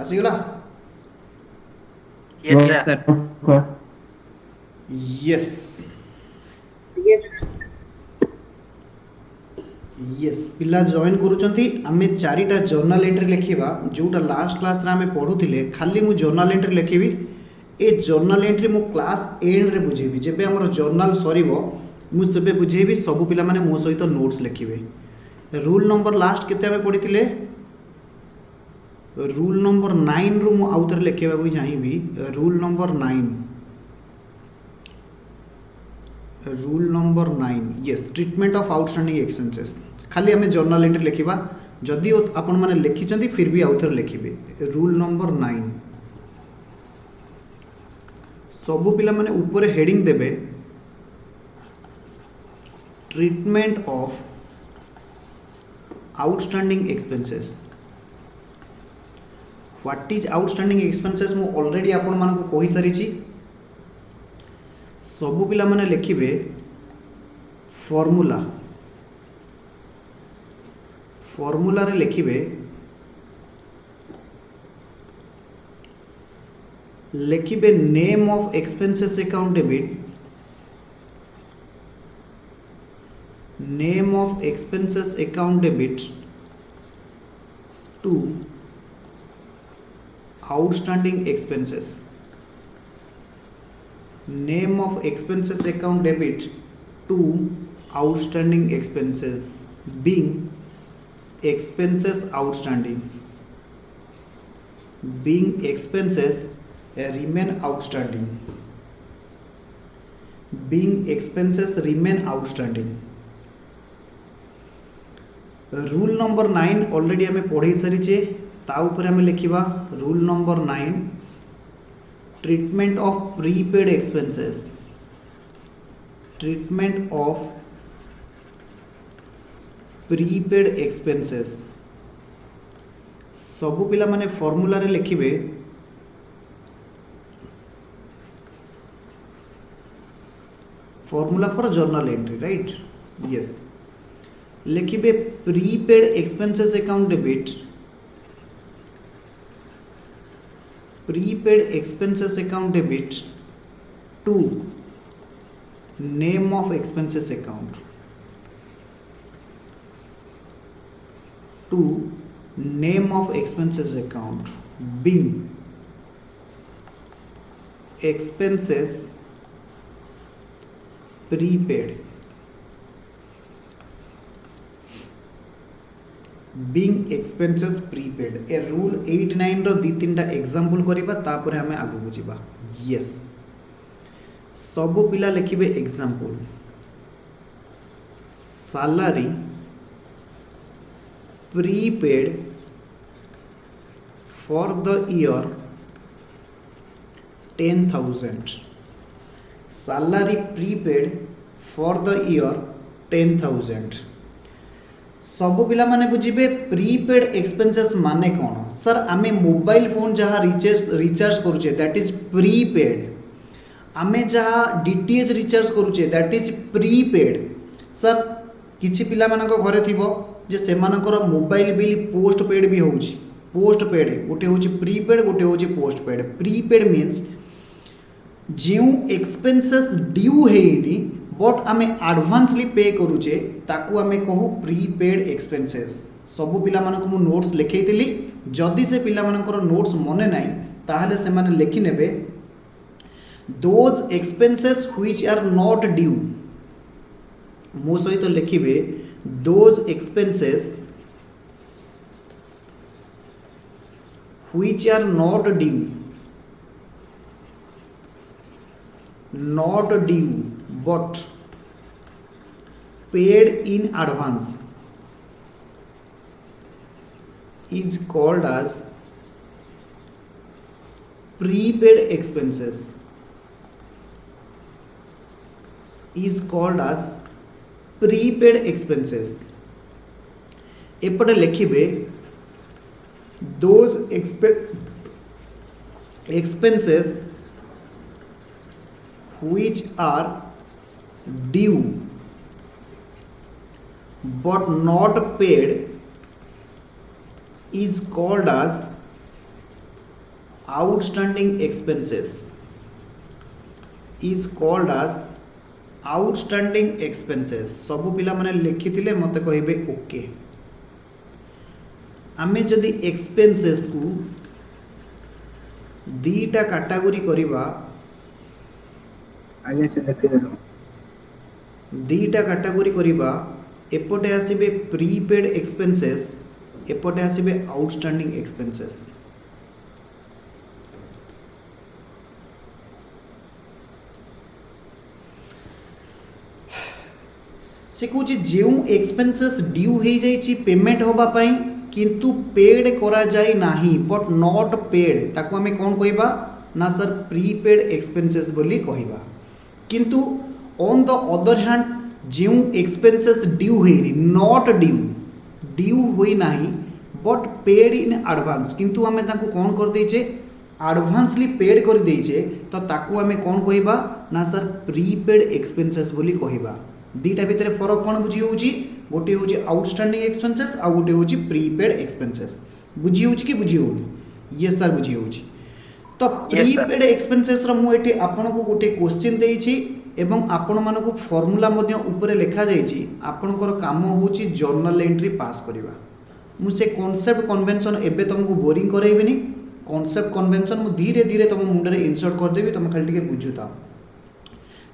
आसीगला Yes, Yes, sir. sir. Okay. Yes yes पिला join करूचंती आमे चारिटा जर्नल एंट्री लिखिबा जोटा लास्ट क्लास रे आमे पढुथिले खाली मु जर्नल एंट्री लिखिबी ए जर्नल एंट्री मु क्लास एंड रे बुझेबी जेबे हमर जर्नल सरीबो मु सेबे बुझेबी सब पिला माने मो सहित नोट्स लिखिबे रूल नंबर लास्ट केते आमे पढिथिले रूल नंबर 9 रु मु आउतर लिखेबा भी चाहिबी rule number 9 rule number 9 yes treatment of outstanding expenses खाली हमें जर्नल एंट्री लिखिबा जदि आपण माने लिखिचंती फिर भी आउथर लिखिबे रूल नंबर 9 सब पिला माने ऊपर हेडिंग देबे treatment of outstanding expenses what is outstanding expenses मु ऑलरेडी आपण मानको कहि सारी छी सब पिला माने लिखिबे फॉर्मूला फॉर्मूला रे लिखिबे लिखिबे name of expenses account debit name of expenses account debit to outstanding expenses name of expenses account debit to outstanding expenses being expenses outstanding being expenses remain outstanding being expenses remain outstanding rule number 9 already हमें पढ़ी सारी ता ऊपर हमें लिखिबा rule number 9 treatment of prepaid expenses treatment of prepaid expenses सब पिला माने formula रे लिखिबे formula for journal entry right yes लिखिबे prepaid expenses account debit prepaid expenses account debit to name of expenses account to name of expenses account being expenses prepaid being expenses prepaid a rule 8 9 रो दी तीनटा example करिबा तापर हमें आगु बुझिबा yes सब पिला लिखिबे example salary prepaid for the year 10,000 salary prepaid for the year 10,000 सब पिला माने बुझिबे प्रीपेड एक्सपेंसेस माने कोन सर आमे मोबाइल फोन जहा रिचार्ज करूचे दैट इज प्रीपेड आमे जहा डीटीएच रिचार्ज करूचे दैट इज प्रीपेड सर किछि पिला मानको घरे थिबो जे से मानकर मोबाइल बिल पोस्ट पेड भी होउची पोस्ट पेड गोटे होउची प्रीपेड गोटे होउची पोस्ट पेड प्रीपेड मींस जेउ एक्सपेंसेस ड्यू हेनी बट आमे एडवांसली पे करूचे ताकू आमे कहू प्रीपेड एक्सपेंसेस सब पिला मानक मु नोट्स लिखैतिली जदि से पिला मानकर नोट्स मने नाही ताहले से माने लिखि नेबे those expenses which are not due मो सहित लिखिबे those expenses which are not due but paid in advance is called as prepaid expenses एपटे लिखिबे those expenses which are due but not paid is called as outstanding expenses is called as outstanding expenses सब पिला माने लिखिथिले मते कहिबे okay आमे जदि expenses को दीटा कैटेगरी करिबा आगे से देखिदेलो दीटा कैटेगरी करिबा एपटे आसीबे प्रीपेड एक्सपेंसेस एपटे आसीबे आउटस्टैंडिंग एक्सपेंसेस से कौच जो एक्सपेंसेस ड्यू हो जाइए पेमेंट होबा पाई किंतु पेड करा जाए नाही बट नॉट पेड ताको हमें कौन कहबा ना सर प्रीपेड एक्सपेंसेस बोली कहबा किंतु ऑन द अदर हैंड जो एक्सपेंसेस ड्यू होई नॉट ड्यू होई नाही बट पेड इन एडवांस किंतु हमें ताको कौन कर देचे एडवांसली पेड कर देचे तो ताको हमें कौन कहबा ना सर प्रीपेड एक्सपेंसेस बोली कहबा दीटा भितर फरक कौन बुझी होची गोटे होची आउटस्टैंडिंग एक्सपेंसेस आ गोटे होची प्रीपेड एक्सपेंसेस बुझी होची कि बुझी होनी यस सर बुझी होची तो प्रीपेड एक्सपेंसेस रो मु एठी आपन को गोटे क्वेश्चन देइछि एवं आपण मानको फार्मूला मध्ये ऊपर लिखा जाइछि आपनकर काम होची जर्नल एंट्री पास करबा मु से कांसेप्ट कन्वेंशन एबे तुमको बोरिंग करैबेनी कांसेप्ट कन्वेंशन मु धीरे धीरे तुम मुंडरे इंसर्ट कर देबी तुम खाली टिके बुझुता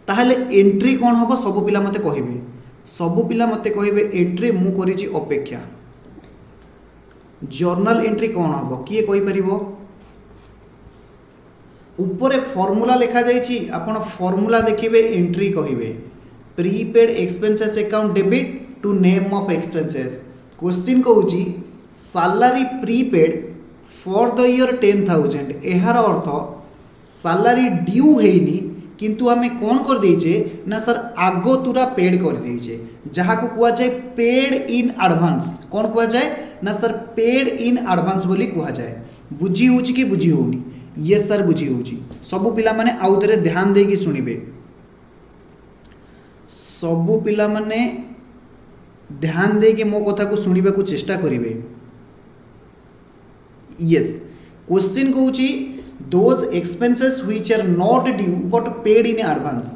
ताहले एंट्री कौन हम सबू पिला मते कहिबे सबू पिला मते कहिबे एंट्री मु करिछि अपेक्षा जर्नल एंट्री कौन हम किए कहि परिबो ऊपर फार्मूला लिखा जाइछि आपण फार्मूला देखिबे एंट्री कहिबे prepaid expenses account debit to name of expenses question कहूछि salary prepaid for the year 10000 एहार अर्थ सैलरी ड्यू हेनी किंतु आमे कौन कर देइछे ना सर आगो तुरा पेड कर देइछे जहा को कुआ जाय पेड इन एडवांस कौन कुआ जाय ना सर पेड इन एडवांस बोली कुआ जाय बुझी होची कि बुझी होनी ये सर बुझी होची सबु पिला माने आउ तरे ध्यान देकी सुनिबे सबु पिला माने ध्यान देकी मो कथा को सुनिबा को चेष्टा करिवे यस क्वेश्चन कहूची those expenses which are not due but paid in advance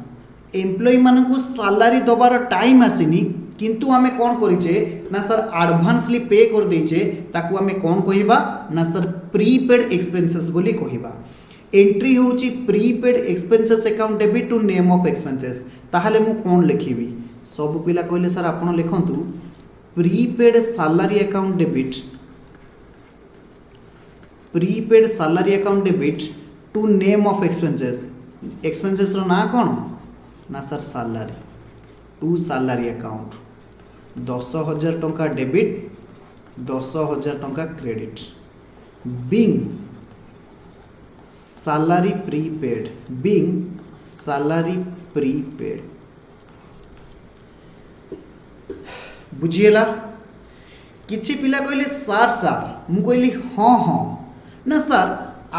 employ मानकु सैलरी दबार टाइम आसीनी किंतु आमे कौन करिचे ना सर एडवांसली पे कर देइचे ताकू आमे कौन कहिबा ना सर प्रीपेड एक्सपेंसेस बोली कहिबा एंट्री होची prepaid expenses account debit to name of expenses ताहले मु कौन लिखिबी सब पिला कहले सर आपण लिखंतु prepaid salary account debit prepaid salary account debit to name of expenses रो ना कौन ना sir salary to salary account 10,000 टंका डेबिट 10,000 टंका क्रेडिट बिंग सैलरी प्रीपेड बुझीला किछि पिला कहले सार मु कहली हाँ ना सर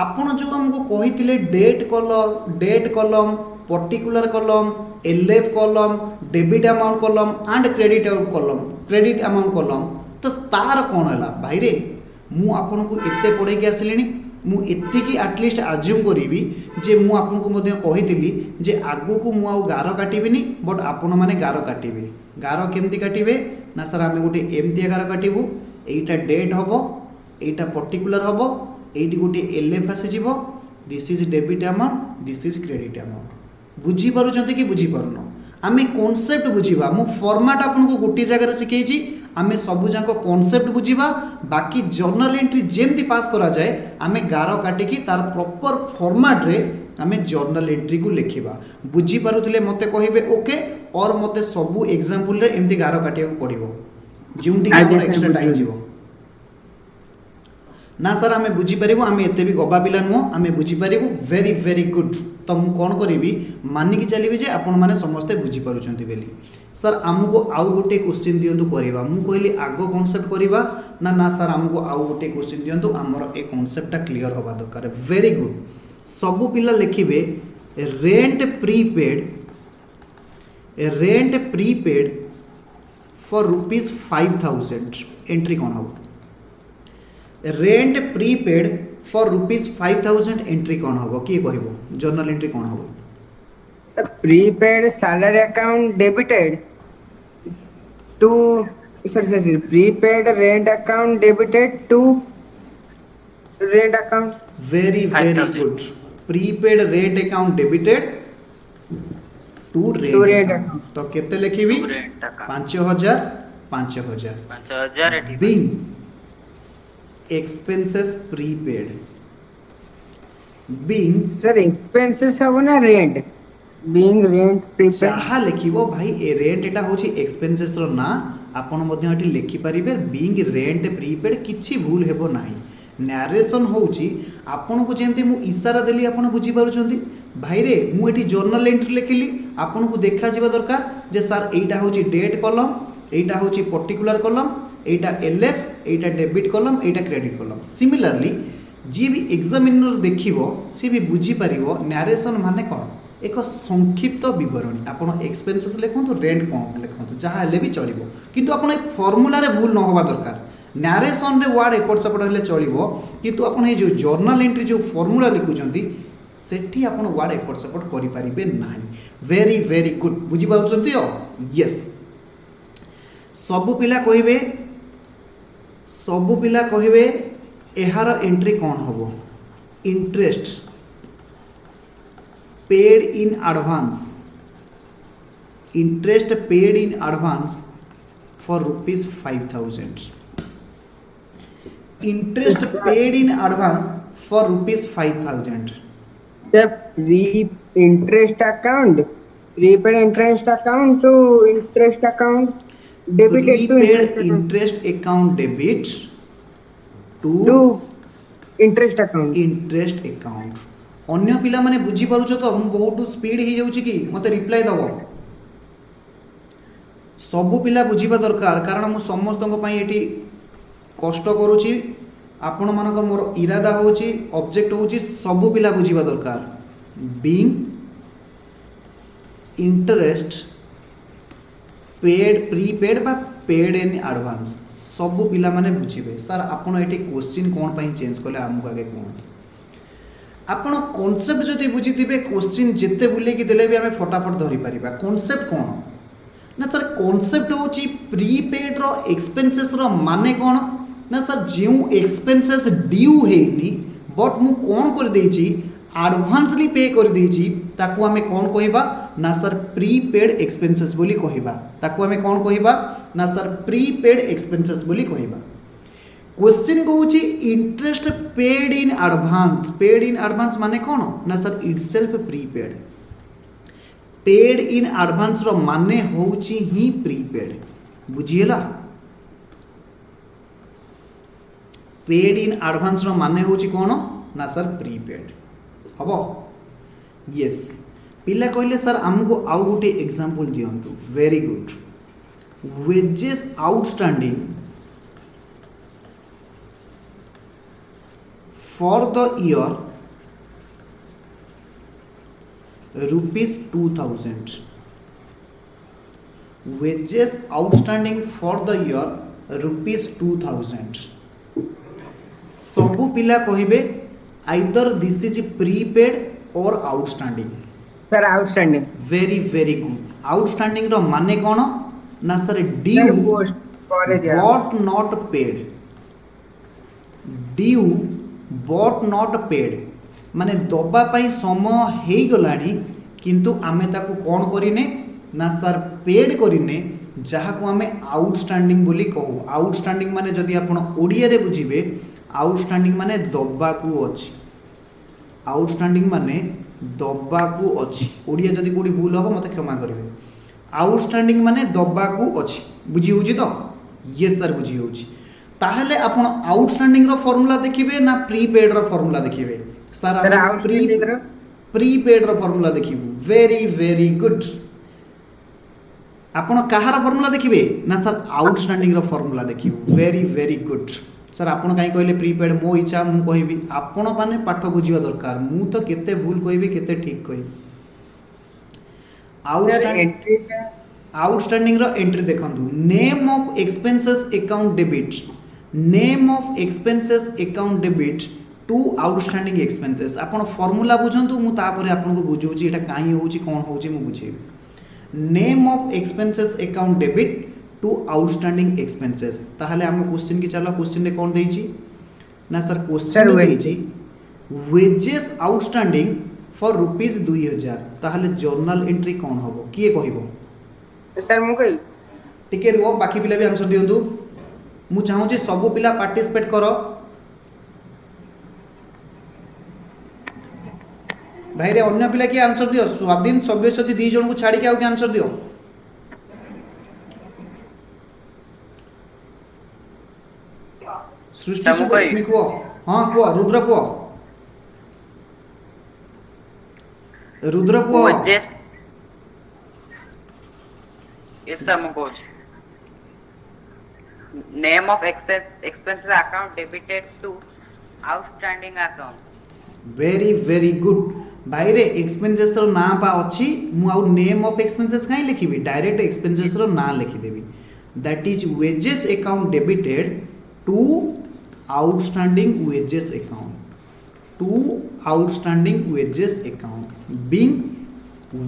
आपण जो हमको कही डेट कलम पर्टिकुलर कलम एलएफ कलम डेबिट अमाउंट कलम एंड क्रेडिट अमाउंट कलम तो तार कौन है भाई रे मु आपन को एते पढ़े के आसलिनी मु एतिकी एटलिस्ट आज्यूम करी जे मु आपन को मध्य कही जे आगु को मु गार काटिबिनी बट आपण माने गार काटिबे गार केमती काटिबे ना सर आमे गोटे एमती गार काटिबू एटा डेट हबो एटा पर्टिकुलर हबो एटी गोटे एलएफ आसीଯିव this is debit amount this is credit amount बुझी पारुछंती कि बुझी पारुनो आमे कांसेप्ट बुझीबा मु फॉर्मेट आपन को गोटे जगह रे सिखेछि आमे सबु जाको कांसेप्ट बुझीबा बाकी जर्नल एंट्री जेमती पास करा जाए आमे गार काटी की तार प्रॉपर फॉर्मेट रे आमे जर्नल एंट्री को लिखिबा बुझी पारुथिले मते कहिबे ओके और मते सबु एग्जांपल रे एमती गार काटिया को पड़िबो जोंटी हमर एक्स्ट्रा टाइम जीवो ना सर आमे बुझी पारिबो आमे एते भी गबा पिला नुह आमे बुझी पारिबो वेरी वेरी गुड तो मु कोन करिवि मानि कि चलिबि जे आपण माने समस्त बुझी पारुछंती बेली सर हमको आउ गोटे क्वेश्चन दियंतु करिवा मु कहली आगो कांसेप्ट करिवा ना ना सर हमको आउ गोटे क्वेश्चन दियंतु हमर ए कांसेप्टटा क्लियर होबा दरकार वेरी गुड सबु पिला लिखिबे रेंट प्रीपेड फॉर ₹5,000 एंट्री कौन हो rent prepaid for rupees 5000 entry कौन होबो किए कहबो जर्नल एंट्री कौन होबो prepaid salary account debited to sorry prepaid rent account debited to rent account very very 5000 good prepaid rent account debited to to rent rent account account तो केते लिखिबी rent account 5000 5000 5000 एटी being expenses prepaid being sir expenses हबो ना rent being rent prepaid ଯାହା ଲେଖିବ ଭାଇ ଏ rent ଏଟା ହେଉଛି ଏକ୍ସପେନ୍ସେସ୍ ର ନା ଆପଣ ମଧ୍ୟ ଏଠି ଲେଖିପାରିବେ ବିଙ୍ଗ ରେଣ୍ଟ ପ୍ରିପେଡ୍ କିଛି ଭୁଲ ହେବ ନାହିଁ ନ୍ୟାରେସନ୍ ହେଉଛି ଆପଣଙ୍କୁ ଯେମିତି ମୁଁ ଇସାରା ଦେଲି ଆପଣ ବୁଝିପାରୁଛନ୍ତି ଭାଇରେ ମୁଁ ଏଠି ଜର୍ନାଲ ଏଣ୍ଟ୍ରି ଲେଖିଲି ଆପଣଙ୍କୁ ଦେଖାଯିବା ଦରକାର ଯେ ସାର୍ ଏଇଟା ହେଉଛି ଡେଟ୍ କଲମ୍ ଏଇଟା ହେଉଛି ପର୍ଟିକୁଲାର କଲମ୍ ଏଇଟା ଏଲ୍ଏଫ୍ ଏଇଟା ଡେବିଟ୍ କଲମ୍ ଏଇଟା କ୍ରେଡିଟ୍ କଲମ୍ ସିମିଲାରଲି ଯିଏ ବି ଏକ୍ସାମିନର ଦେଖିବ ସିଏ ବି ବୁଝିପାରିବ ନ୍ୟାରେସନ୍ ମାନେ କ'ଣ एक संक्षिप्त बरणी आपण एक्सपेंसेस लिखु रेंट कौन लिखु जहाँ हेल्ले भी चलो किंतु आप फर्मूलार भूल न होगा दरकार नारेसन रे वर्ड एपट सेपट हेल्ले चलो किंतु आप जो जर्नल एंट्री जो फर्मूला लिखुंट सेठी आप वर्ड एपट सेपट करें ना वेरी वेरी गुड बुझीपार यस सबु पिला कहे यार एंट्री कौन हम interest paid in advance interest paid in advance for rupees 5000 interest paid in advance for rupees 5000 the pre interest account prepaid interest account to interest account debited to prepaid interest account interest account debit to to interest account interest account अन्य पिला माने बुझी पारुछ तो मु बहुत speed ही जाउची कि मते रिप्लाई दबो सबु पिला बुझीबा दरकार कारण मु समस्त पई एठी कष्ट करूची आपण मानक मोर इरादा होची ऑब्जेक्ट होची सबु पिला बुझीबा दरकार बीइंग इंटरेस्ट पेड प्रीपेड बा पेड इन एडवांस सबु पिला माने बुझीबे सर आपण एठी क्वेश्चन कोन पई चेंज करले हमको आगे कोन आपण कॉन्सेप्ट जदि बुझीथिबे क्वेश्चन जिते बुलेकी देले भी आमे फटाफट धरि परिबा कॉन्सेप्ट कोन ना सर कॉन्सेप्ट होची प्रीपेड रो एक्सपेंसेस रो माने कोन ना सर जेउ एक्सपेंसेस ड्यू हेनी बट मु कोन कर देछि एडवांसली पे कर देछि ताकू आमे कोन कहिबा ना सर प्रीपेड एक्सपेंसेस बोली कहिबा ताकू आमे कोन कहिबा ना सर प्रीपेड एक्सपेंसेस बोली कहिबा क्वेश्चन कहूँ इंटरेस्ट पेड इन एडवांस माने कौन ना sir itself prepaid paid in advance रो माने होउची ही प्रीपेड बुझिएला पेड इन एडवांस रो माने होउची कौन ना सर प्रीपेड हबो यस पिला कहले सर हमको आउ गोटे एग्जांपल दियंतु very good wages outstanding for the year rupees 2000 wages outstanding for the year rupees 2000 सबु पिला कहिबे either this is prepaid or outstanding sir outstanding very good outstanding रो माने कोन ना sir due but not paid due but not paid माने दबा पाई समय हे गलानी किंतु आमे ताकू कोन करिने ना सर पेड करिने जहा को आमे आउटस्टैंडिंग बोली कहू आउटस्टैंडिंग माने जदि आपण ओडिया रे बुझिबे आउटस्टैंडिंग माने दबा को अछि आउटस्टैंडिंग माने दबा को अछि ओडिया जदि कोडी भूल हो मते क्षमा करिवे आउटस्टैंडिंग माने दबा को अछि बुझी होजी तो यस सर बुझी होजी ताहले आपण आउटस्टैंडिंग रो फार्मूला देखिबे ना प्रीपेड रो फार्मूला देखिबे सर आपण प्रीपेड रो फार्मूला देखिबो वेरी गुड आपण कहार फार्मूला देखिबे ना सर आउटस्टैंडिंग रो फार्मूला देखिबो वेरी गुड सर आपण काई कहले प्रीपेड मो इच्छा मु कहिबी आपण माने पाठ बुझिबा दरकार मु तो केते भूल कहिबी केते ठीक कहिबी आउटस्टैंडिंग रो एंट्री देखंतु name of expenses account debit name of expenses account debit to outstanding expenses आपण फॉर्मूला बुझंतु मु तापर आपन को बुझौची एटा काई होची कोन होची मु बुझेबी name of expenses account debit to outstanding expenses ताहले हम क्वेश्चन की चला क्वेश्चन रे कोन देइची ना सर क्वेश्चन रे देइची वेजेस आउटस्टैंडिंग फॉर रुपीस 2000 ताहले जर्नल एंट्री कोन होबो किए कहिबो सर मु कहि टिके रुओ बाकी पिला भी आंसर दियंतु मु चाहू जे सब पिला पार्टिसिपेट करो भाई रे अन्य पिला की आंसर दियो स्वाधीन सब्यसाची दी जन को छाड़ी के आउ के आंसर दियो सृष्टि सुब्रमण्य को हां को रुद्र को वेजेस यस सर मु coach name of expenses account debited to outstanding account very good भाई रे एक्सपेंसेस रो ना पा अछि मु आउ नेम ऑफ एक्सपेंसेस काई लिखिबी डायरेक्ट एक्सपेंसेस रो ना लिखि देबी that is wages account debited to outstanding wages account being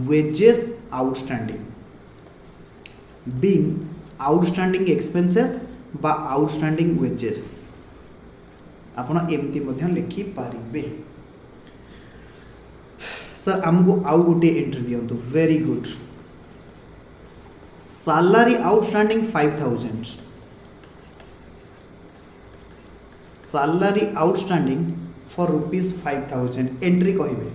wages outstanding expenses बा आउटस्टैंडिंग वेजेस आपण एमती मध्य लिखि पारिबे सर हमको आउ गोटे एंट्री दियंतु very good salary outstanding 5000 salary outstanding for rupees 5000 entry कहिबे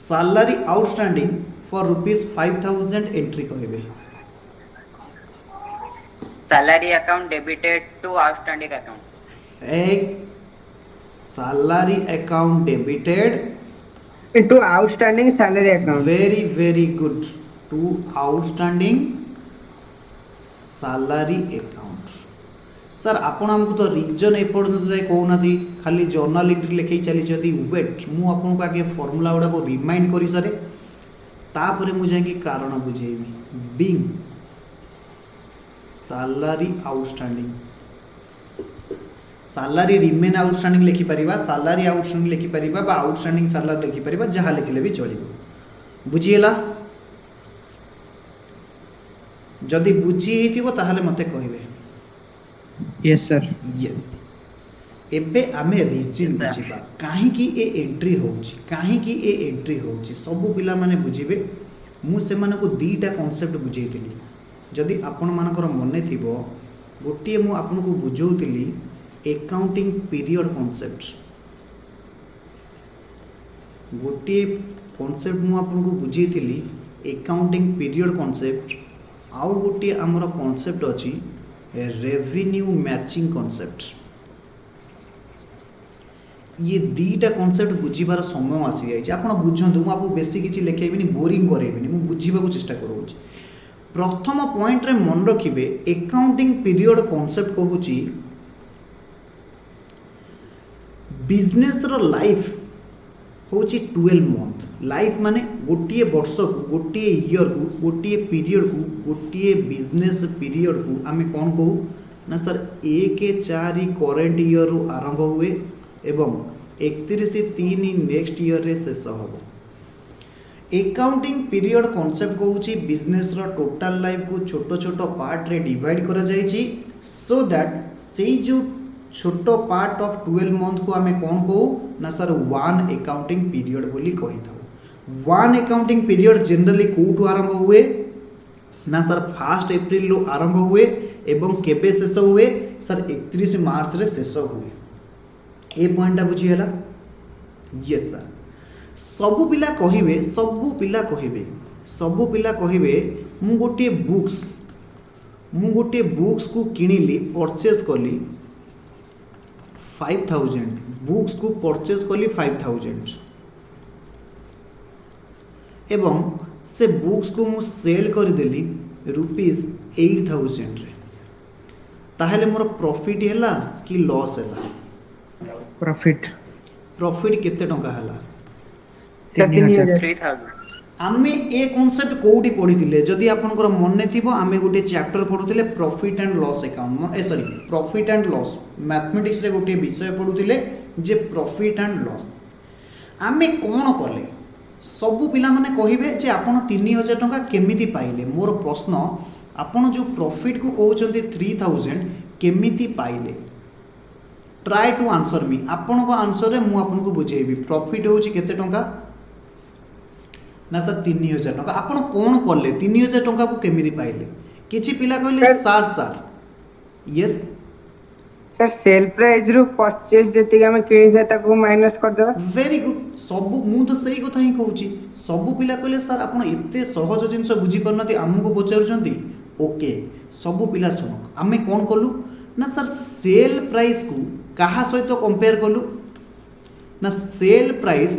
salary outstanding for rupees 5000 entry कहिबे salary account debited to outstanding account एक salary account debited to outstanding salary account very good to outstanding salary account sir आपण हमको तो reason एपर्यंत जाय कहूना थी खाली journal entry लिखै चली जदी वेट मु आपन को आगे फार्मूला उडा को रिमाइंड करी सरे तापरे मु जाय कि कारण बुझेबी being salary outstanding salary remain outstanding लिखि परिबा सैलरी आउटस्टैंडिंग लिखि परिबा बा आउटस्टैंडिंग सैलरी लिखि परिबा जहा लिखले भी चलिबो बुझिएला जदी बुझी हेतिबो ताहाले मते कहिबे यस सर यस एबे आमे रीजन बुझिबा काहे कि ए एंट्री होउची सब पिला माने बुझिबे मु से माने को दीटा कांसेप्ट बुझेइतिली जदि आपण मानकर मने थिबो गोटिए मु आपन को बुझौतिली अकाउंटिंग पीरियड कांसेप्ट गोटिए कांसेप्ट मु आपन को बुझेइतिली अकाउंटिंग पीरियड कांसेप्ट आउ गोटिए हमर कांसेप्ट अछि रेवेन्यू मैचिंग कांसेप्ट ये दीटा कांसेप्ट बुझिबार समय आसी जाय आपण बुझंतु मु आपको बेसी किछि लिखेबिनी बोरिंग करेबिनी मु बुझिबा को चेष्टा करूछि प्रथम पॉइंट रे मन रखिबे अकाउंटिंग पीरियड कांसेप्ट कहूची बिजनेस रो लाइफ होची 12 मंथ लाइफ माने गोटिए वर्ष को गोटिए ईयर को गोटिए पीरियड को गोटिए बिजनेस पीरियड को आमे कोन कहू ना सर 1/4 करंट ईयर रो आरंभ हुए एवं 31/3 नेक्स्ट ईयर रे शेष होबो अकाउंटिंग पीरियड कांसेप्ट कहूची बिजनेस रो टोटल लाइफ को छोटो छोटो पार्ट रे डिवाइड करा जायछि सो दैट सेई जो छोटो पार्ट ऑफ 12 मंथ को हमें कौन कहू ना सर वन अकाउंटिंग पीरियड बोली कहि थाउ वन अकाउंटिंग पीरियड जनरली कोठु आरंभ हुए ना सर 1 अप्रैल लो आरंभ हुए एवं केबे शेष हुए सर 31 मार्च रे शेष हुए ए पॉइंट बुझी हला यस सर सबु पिला कहिबे मु गोटे बुक्स को किनिली परचेज कली 5000 बुक्स को परचेज कली 5000 एवं से बुक्स को मु सेल कर देली रुपीस 8000 रे ताहले मोर प्रॉफिट हैला कि लॉस हैला प्रॉफिट केते टंका हैला 3000 आमे ए कॉन्सेप्ट कोडी पढ़ी जदि आपनकर मन थिबो आमे गोटे चैप्टर पढ़ुतिले profit and loss account sorry profit and loss mathematics रे गोटे विषय पढ़ुतिले जे प्रॉफिट एंड लॉस आमे कोन कले सबु पिला माने कहिबे जे आपण 3000 टंका केमिति पाइले मोर प्रश्न आपण जो प्रॉफिट को कहउचंती 3000 केमिति पाइले ट्राई टू आंसर मी आपण को आंसर रे मु आपन को बुझेबी प्रॉफिट होची केते टंका ना सर 3000 टंका आपण कोन करले 3000 टंका को केमिति पाइले किछि पिला कहले sir sir yes sir sale price रु परचेज जति हम किनि जाय ताको माइनस कर देबा वेरी गुड सब मु तो सही कथा ही कहूची सब पिला कहले सर आपण एते सहज जिंस बुझी परनती हमको पचारुचंती ओके सब पिला सुन आमे कोन कलु ना सर सेल प्राइस को कहा सहित कंपेयर कलु ना सेल प्राइस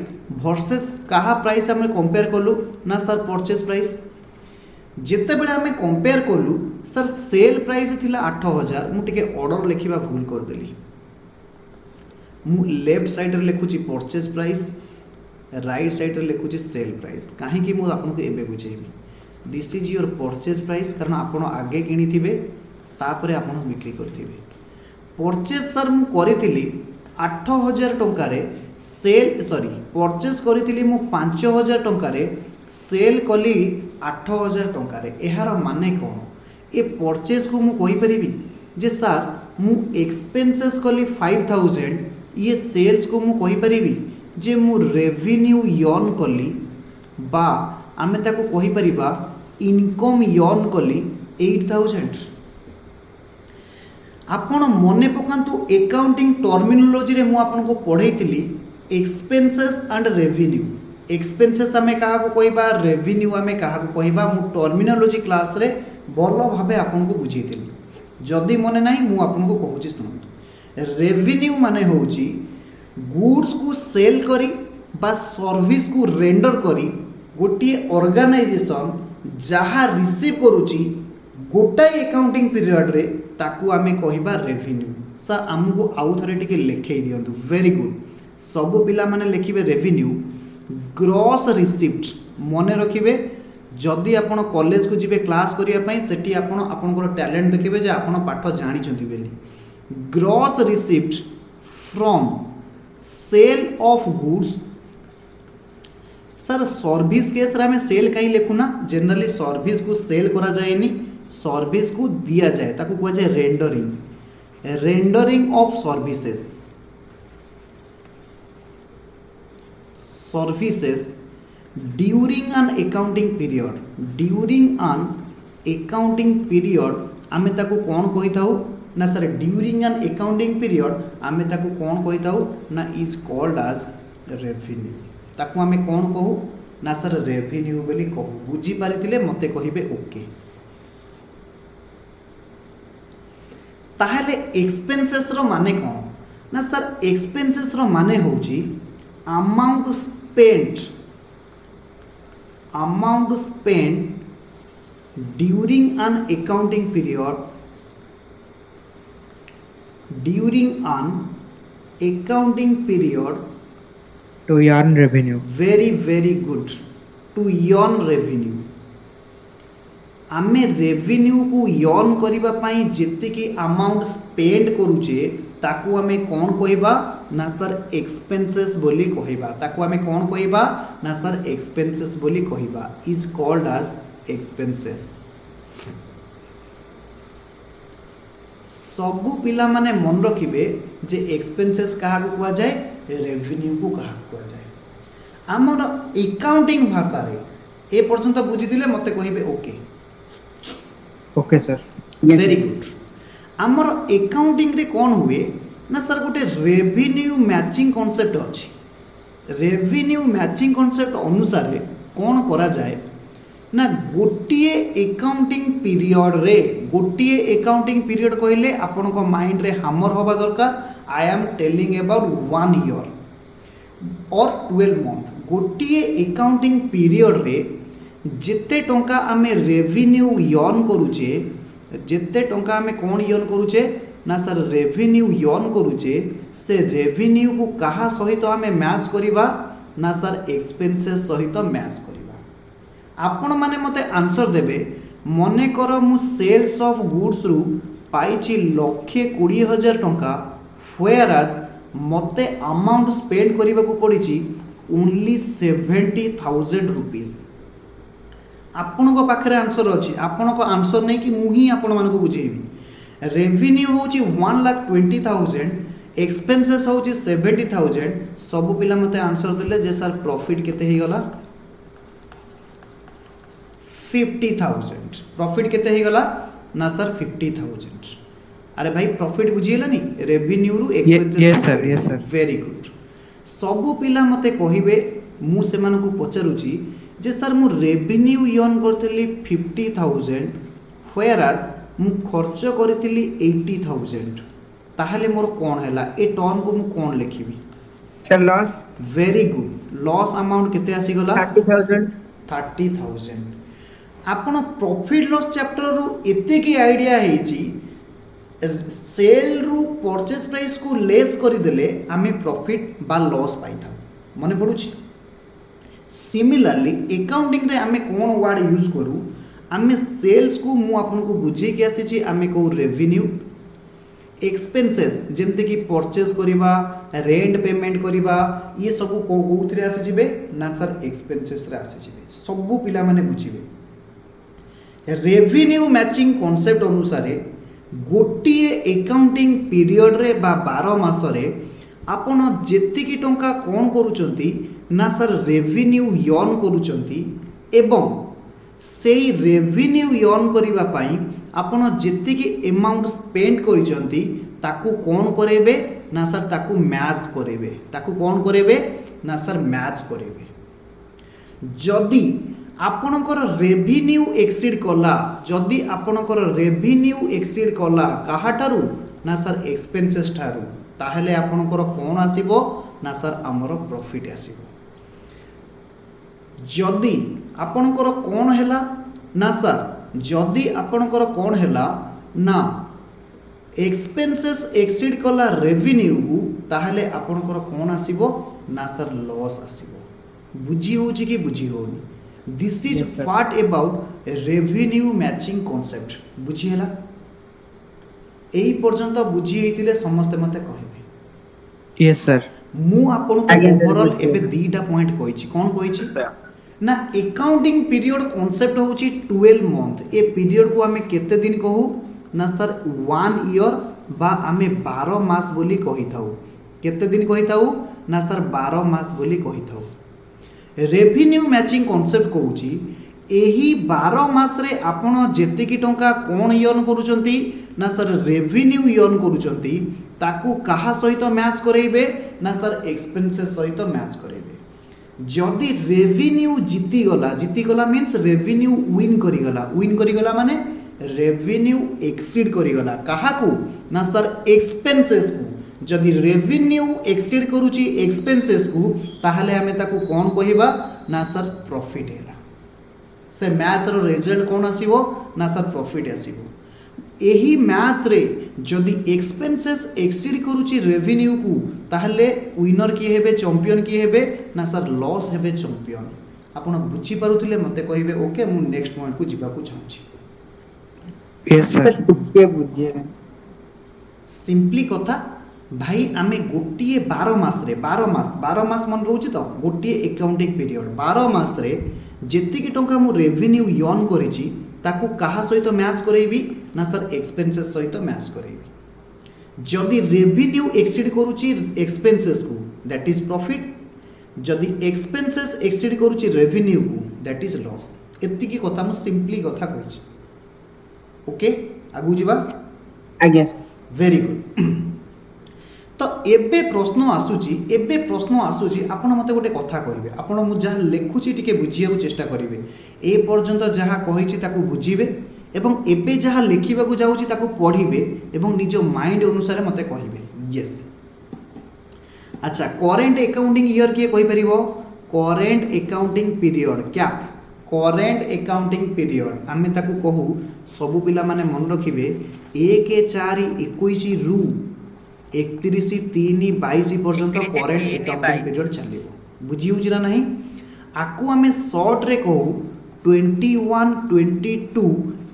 वर्सेस कहा प्राइस आम कंपेयर कलु ना सर परचेज प्राइस जिते बेले आम कंपेयर कलु सर सेल प्राइस थिला 8000 मु टिके ऑर्डर लिखिबा भूल कर देली मु लेफ्ट साइड रे लिखुची परचेज प्राइस राइट साइड रे लिखुची सेल प्राइस काहे कि मु आपन को एबे बुझेबी this is your purchase price कारण आपण आगे किनिथिबे तापरे आपण बिक्री करथिबे परचेज सर मु करिथिली 8000 टंका रे सेल सॉरी परचेज करिथिली मु 5000 टंका रे सेल कली 8000 टंका रे एहार माने कोन ए परचेज को मु कहि परिबी जे सर मु एक्सपेंसेस कली 5000 ये सेल्स को मु कहि परिबी जे मु रेवेन्यू यर्न कली बा आमे ताको कहि परिबा इनकम यर्न कली 8000 आपण मने पकांतु अकाउंटिंग टर्मिनोलॉजी रे मु आपन को पढैतिली एक्सपेंसेस एंड रेवेन्यू एक्सपेंसेस आमे कहा को कहबा रेवेन्यू आमे कहा को कहबा मु टर्मिनोलॉजी क्लास रे बल्ल भाबे आपन को बुझैतिली जदी मने नाही मु आपन को कहूची सुनंतु रेवेन्यू माने होची गुड्स को सेल करी बा सर्विस को रेंडर करी गोटे ऑर्गेनाइजेशन जहा रिसीव करूची गोटाई अकाउंटिंग पीरियड रे ताकू आमे कहिबा रेवेन्यू सर हमको आउ थरे टिके लिखै दियंतु वेरी गुड सब पिला माने लिखिबे रेवेन्यू ग्रॉस रिसीप्ट मने रखिबे जदि आपण कॉलेज को जिबे क्लास करिया पई सेठी आपण आपनकर टैलेंट देखिबे जे आपण पाठ जानि छथि बेली gross receipt from sale of goods sir service case रे हमें सेल कहीं लिखुना जनरली सर्विस को सेल करा जाएनी सर्विस को दिया जाए ताको कहा जाए rendering of services during an accounting period आमे ताको कौन कहि थाउ ना sir during an accounting period आमे ताको कौन कहि थाउ ना इज कॉल्ड एज रेवेन्यू ताको आमे कौन कहू ना सर रेवेन्यू बोली कहू बुझी पारिथिले मते कहिबे ओके ताहले एक्सपेंसेस रो माने कौन ना सर एक्सपेंसेस रो माने होची amount spent during an accounting period to earn revenue very good to earn revenue आमे रेवेन्यू को यर्न करिबा पई जेते कि अमाउंट स्पेंड करूचे ताकू आमे कोन कहबा ना सर एक्सपेंसेस बोली कहबा ताकू आमे कोन कहबा ना सर एक्सपेंसेस बोली कहबा इज कॉल्ड एज एक्सपेंसेस सबु पिला माने मन रखिबे जे एक्सपेंसेस कहा को कहा जाए रेवेन्यू को कहा कहा जाए आमर अकाउंटिंग भाषा रे ए पर्यंत बुझी दिले मते कहिबे okay okay sir very good आमर अकाउंटिंग रे कोन हुए ना सर गोटे रेवेन्यू मैचिंग कांसेप्ट अछि रेवेन्यू मैचिंग कांसेप्ट अनुसार कोन करा जाए ना गोटिए अकाउंटिंग पीरियड कहले आपण को माइंड रे हमर होबा दरकार I am telling about 1 year और 12 मंथ गोटिए अकाउंटिंग पीरियड रे जिते टंका आमे रेवेन्यू यर्न करूचे जिते टंका आमे कोन यर्न करूचे ना सर रेवेन्यू यर्न करूचे से रेवेन्यू को कहा सहित आमे मैच करिबा ना सर एक्सपेंसेस सहित मैच करिबा आपण माने मते आंसर देबे मने कर मु सेल्स ऑफ गुड्स रु पाइछि 1,20,000 टंका व्हेयरएज मते अमाउंट स्पेंड करबा को पड़िछि ओनली 70,000 रुपीस। आपण को पाखरे आंसर अछि, आपण को आंसर नै कि मु ही आपण मान को बुझेबी। रेवेन्यू होछि 1,20,000, एक्सपेंसेस होछि 70,000। सब पिला मते आंसर देले जे सर प्रॉफिट केते हे गला 50,000। प्रॉफिट केते हे गला ना सर 50,000। अरे भाई प्रॉफिट बुझियलानी रेवेन्यू रु expenses. yes sir very good. सब पिला मते कहिबे मु से मान को पचारुची जे सर मु रेवेन्यू यन करथली 50,000 व्हेयरएज मु खर्च करथली 80,000। ताहले मोर कोन हैला ए टर्म को मु कोन लिखिबी sir loss very good. Loss amount केते आसी गला 30,000। आपण प्रॉफिट लॉस चैप्टर रु एते की आईडिया हेची सेल रु परचेज प्राइस को लेस करि देले आमे प्रॉफिट बा लॉस पाई था। मने पडुची सिमिलरली अकाउंटिंग रे आमे कोन वर्ड यूज करू आमे सेल्स को मु आपन को बुझे के आसी छी आमे को रेवेन्यू एक्सपेंसेस जेमते कि परचेज करिबा रेंट पेमेंट करिबा ये सब को कोउथरे आसी जिवे ना सर एक्सपेंसेस रे आसी जिवे। सब पिला माने बुझिबे रेवेन्यू मैचिंग कांसेप्ट अनुसार गोटिए अकाउंटिंग पीरियड रे बा 12 मास रे आपण जेतिकी टंका कोन करूचंती ना सर रेवेन्यू यन करूचंती एवं सेई रेवेन्यू यन करिबा पई आपण जेतिकी अमाउंट स्पेंड करिचंती ताकू कोन करेबे ना सर ताकू मैच करेबे। ताकू कोन करेबे ना सर मैच करेबे। जदी आपणकर रेवेन्यू एक्सीड कला जदि आपणकर रेवेन्यू एक्सीड कला काहाठारू ना सर एक्सपेंसेस ठारू ताहले आपणकर कोन आसीबो ना सर हमर प्रॉफिट आसीबो। जदि आपणकर कोन हैला ना सर जदि आपणकर कोन हैला ना एक्सपेंसेस एक्सीड कला रेवेन्यू को ताहले आपणकर कोन आसीबो ना सर लॉस आसीबो। बुझी होची कि बुझी होनी this is what about revenue matching concept. बुझी हैला एई पर्यंत बुझी हेतिले समस्त मते कहबे यस सर। मु आपन को ओवरऑल एबे दीटा पॉइंट कहिछि कोन कहिछि ना अकाउंटिंग पीरियड कांसेप्ट होछि 12 मंथ। ए पीरियड को हमें केते दिन कहू ना सर 1 ईयर बा हमें 12 मास बोली कहि थाउ। केते दिन कहि थाउ ना सर 12 मास बोली कहि थाउ। रेवेन्यू मैचिंग कांसेप्ट कहूची एही 12 मास रे आपण जेतिकी टंका कोन यन करूचंती ना सर रेवेन्यू यन करूचंती ताकू कहा सहित मैच करेबे ना सर एक्सपेंसेस सहित मैच करेबे। जदि रेवेन्यू जीती गला मीन्स रेवेन्यू विन करी गला माने रेवेन्यू एक्सीड करी गला कहा को ना सर एक्सपेंसेस को। जदि रेवेन्यू एक्सीड करूची एक्सपेंसेस को ताहले हमें ताकू कोन कहिबा ना सर प्रॉफिट हैला। से मैच रो रिजल्ट कोन आसीबो ना सर प्रॉफिट आसीबो। एही मैच रे जदि एक्सपेंसेस एक्सीड करूची रेवेन्यू को ताहले विनर की हेबे चैंपियन की हेबे ना सर लॉस हेबे चैंपियन। आपण बुझी पारुथिले मते कहिबे ओके मु नेक्स्ट पॉइंट को जिबा को चाहूची। यस सर के बुझिए सिंपली कथा भाई आमे गोटिए 12 मास मन रोची तो गोटिए अकाउंटिंग पीरियड 12 मास रे जेतिकी टंका मु रेवेन्यू यन करिछि ताकू कहा सहित मैच करेबी ना सर एक्सपेंसेस सहित मैच करेबी। जदि रेवेन्यू एक्सीड करूची एक्सपेंसेस को दैट इज प्रॉफिट। जदि एक्सपेंसेस एक्सीड करूची रेवेन्यू को दैट इज लॉस। एतिकी कथा मु सिंपली कथा कहिछि। ओके आगु जिबा आज्ञा वेरी गुड। तो एबे प्रश्न आसुची आपण मते गोटे कथा कहिबे आपण मु जहा लेखुची टिके बुझिया चेष्टा करिवे ए पर्यंत जहा कहिची ताकू बुझिबे एवं एबे जहा लेखिबा को जाउची ताकू पढिबे एवं निजो माइंड अनुसार मते कहिबे। यस अच्छा करेंट अकाउंटिंग ईयर किए कहि परिबो करेंट अकाउंटिंग पीरियड क्या करेंट अकाउंटिंग पीरियड आमे ताकू कहू सब पिला माने मन रखिबे 1/4/21 रु 31/3/22 पर्यंत करेंट अकाउंटिंग पीरियड चलिबो। बुझी होची ना नहीं आकु आमे शॉर्ट रे कहू 21-22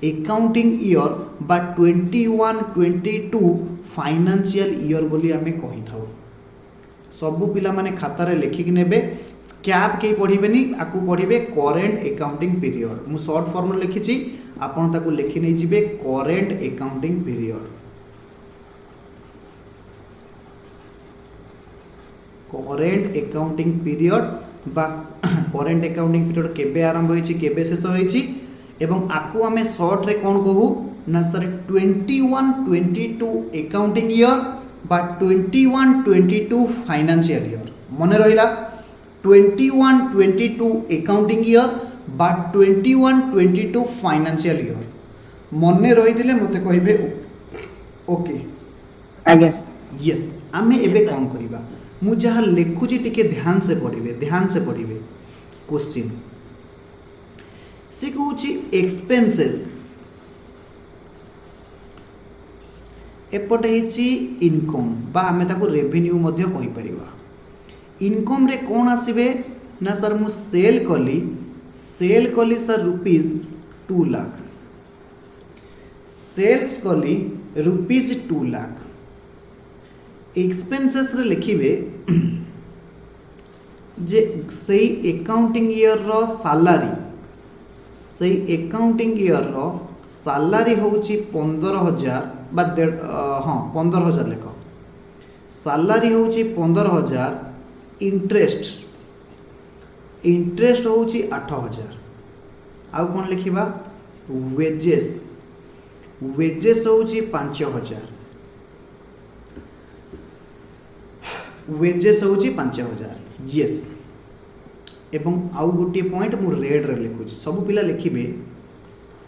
अकाउंटिंग ईयर बा 21-22 फाइनेंशियल ईयर बोली आमे कहि थाउ। सबु पिला माने खातारे लेखिक नेबे, कैप के पढ़िबेनी, आकु पढ़िबे करेंट अकाउंटिंग पीरियड। मु शॉर्ट फॉर्म लिखिछि, आपण ताकू लिखि नै जिवे current accounting period. Current accounting period बा करेंट अकाउंटिंग पीरियड केबे आरंभ होईछि केबे शेष होईछि एवं आकु आमे शॉर्ट रे कोन कहू ना सर 21-22 अकाउंटिंग ईयर बा 21-22 फाइनेंशियल ईयर। मने रहिला 21-22 अकाउंटिंग ईयर बा 21-22 फाइनेंशियल ईयर। मने रहिथिले मते कहिबे ओके आगे यस। आमे एबे कोन करिबा, मु जहाँ लिखुची टिके ध्यान से पढ़िबे क्वेश्चन से कहूची एक्सपेंसेस एपटे हिची इनकम बा आमे ताको रेवेन्यू मध्य कहि परिबा। इनकम रे कोन आसीबे ना सर मु सेल कली सर ₹2 लाख, सेल्स कली ₹2 लाख। एक्सपेंसेस रे लिखिबे जे सही अकाउंटिंग ईयर रो सैलरी, सही अकाउंटिंग ईयर रो सैलरी होउची 15,000 बा 15,000 लेख। सैलरी होउची 15,000, इंटरेस्ट होउची 8,000। आउ कोन लिखिबा वेजेस होउची 5,000, वेजेस होउची 5,000 यस। एवं आउ गोटे पॉइंट मु रेड रे लिखुची, सब पिला लिखिबे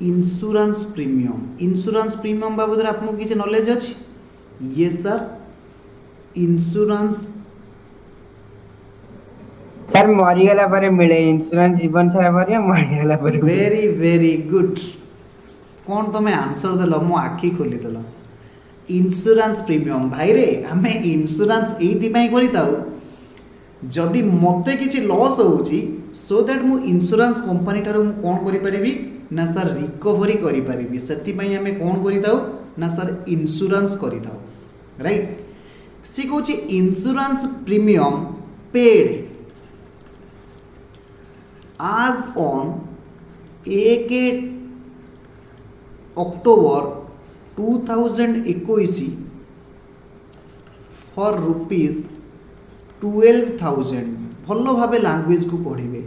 इंश्योरेंस प्रीमियम। इंश्योरेंस प्रीमियम बाबद रे आपको किछ नॉलेज अछि? यस सर, इंश्योरेंस सर मरिगला परे मिले इंश्योरेंस, जीवन सारा परे मरिगला परे। Very very good. कौन तमे आंसर देलो, मो आखी खोली देलो। इंश्योरेंस प्रीमियम भाई रे, आमे इंश्योरेंस एथि पई करि ताउ जदि मते किछि लॉस होउची सो दैट मु इंश्योरेंस कंपनी टारो मु कोन करि परिबी ना सर रिकवरी करि परिबी। सेति पई आमे कोन करि ताउ ना सर इंश्योरेंस करि ताउ, राइट। सी कहूची इंश्योरेंस प्रीमियम पेड आज ऑन 1 अक्टोबर 2021 फॉर ₹12,000। भलो भावे लैंग्वेज को पढ़िबे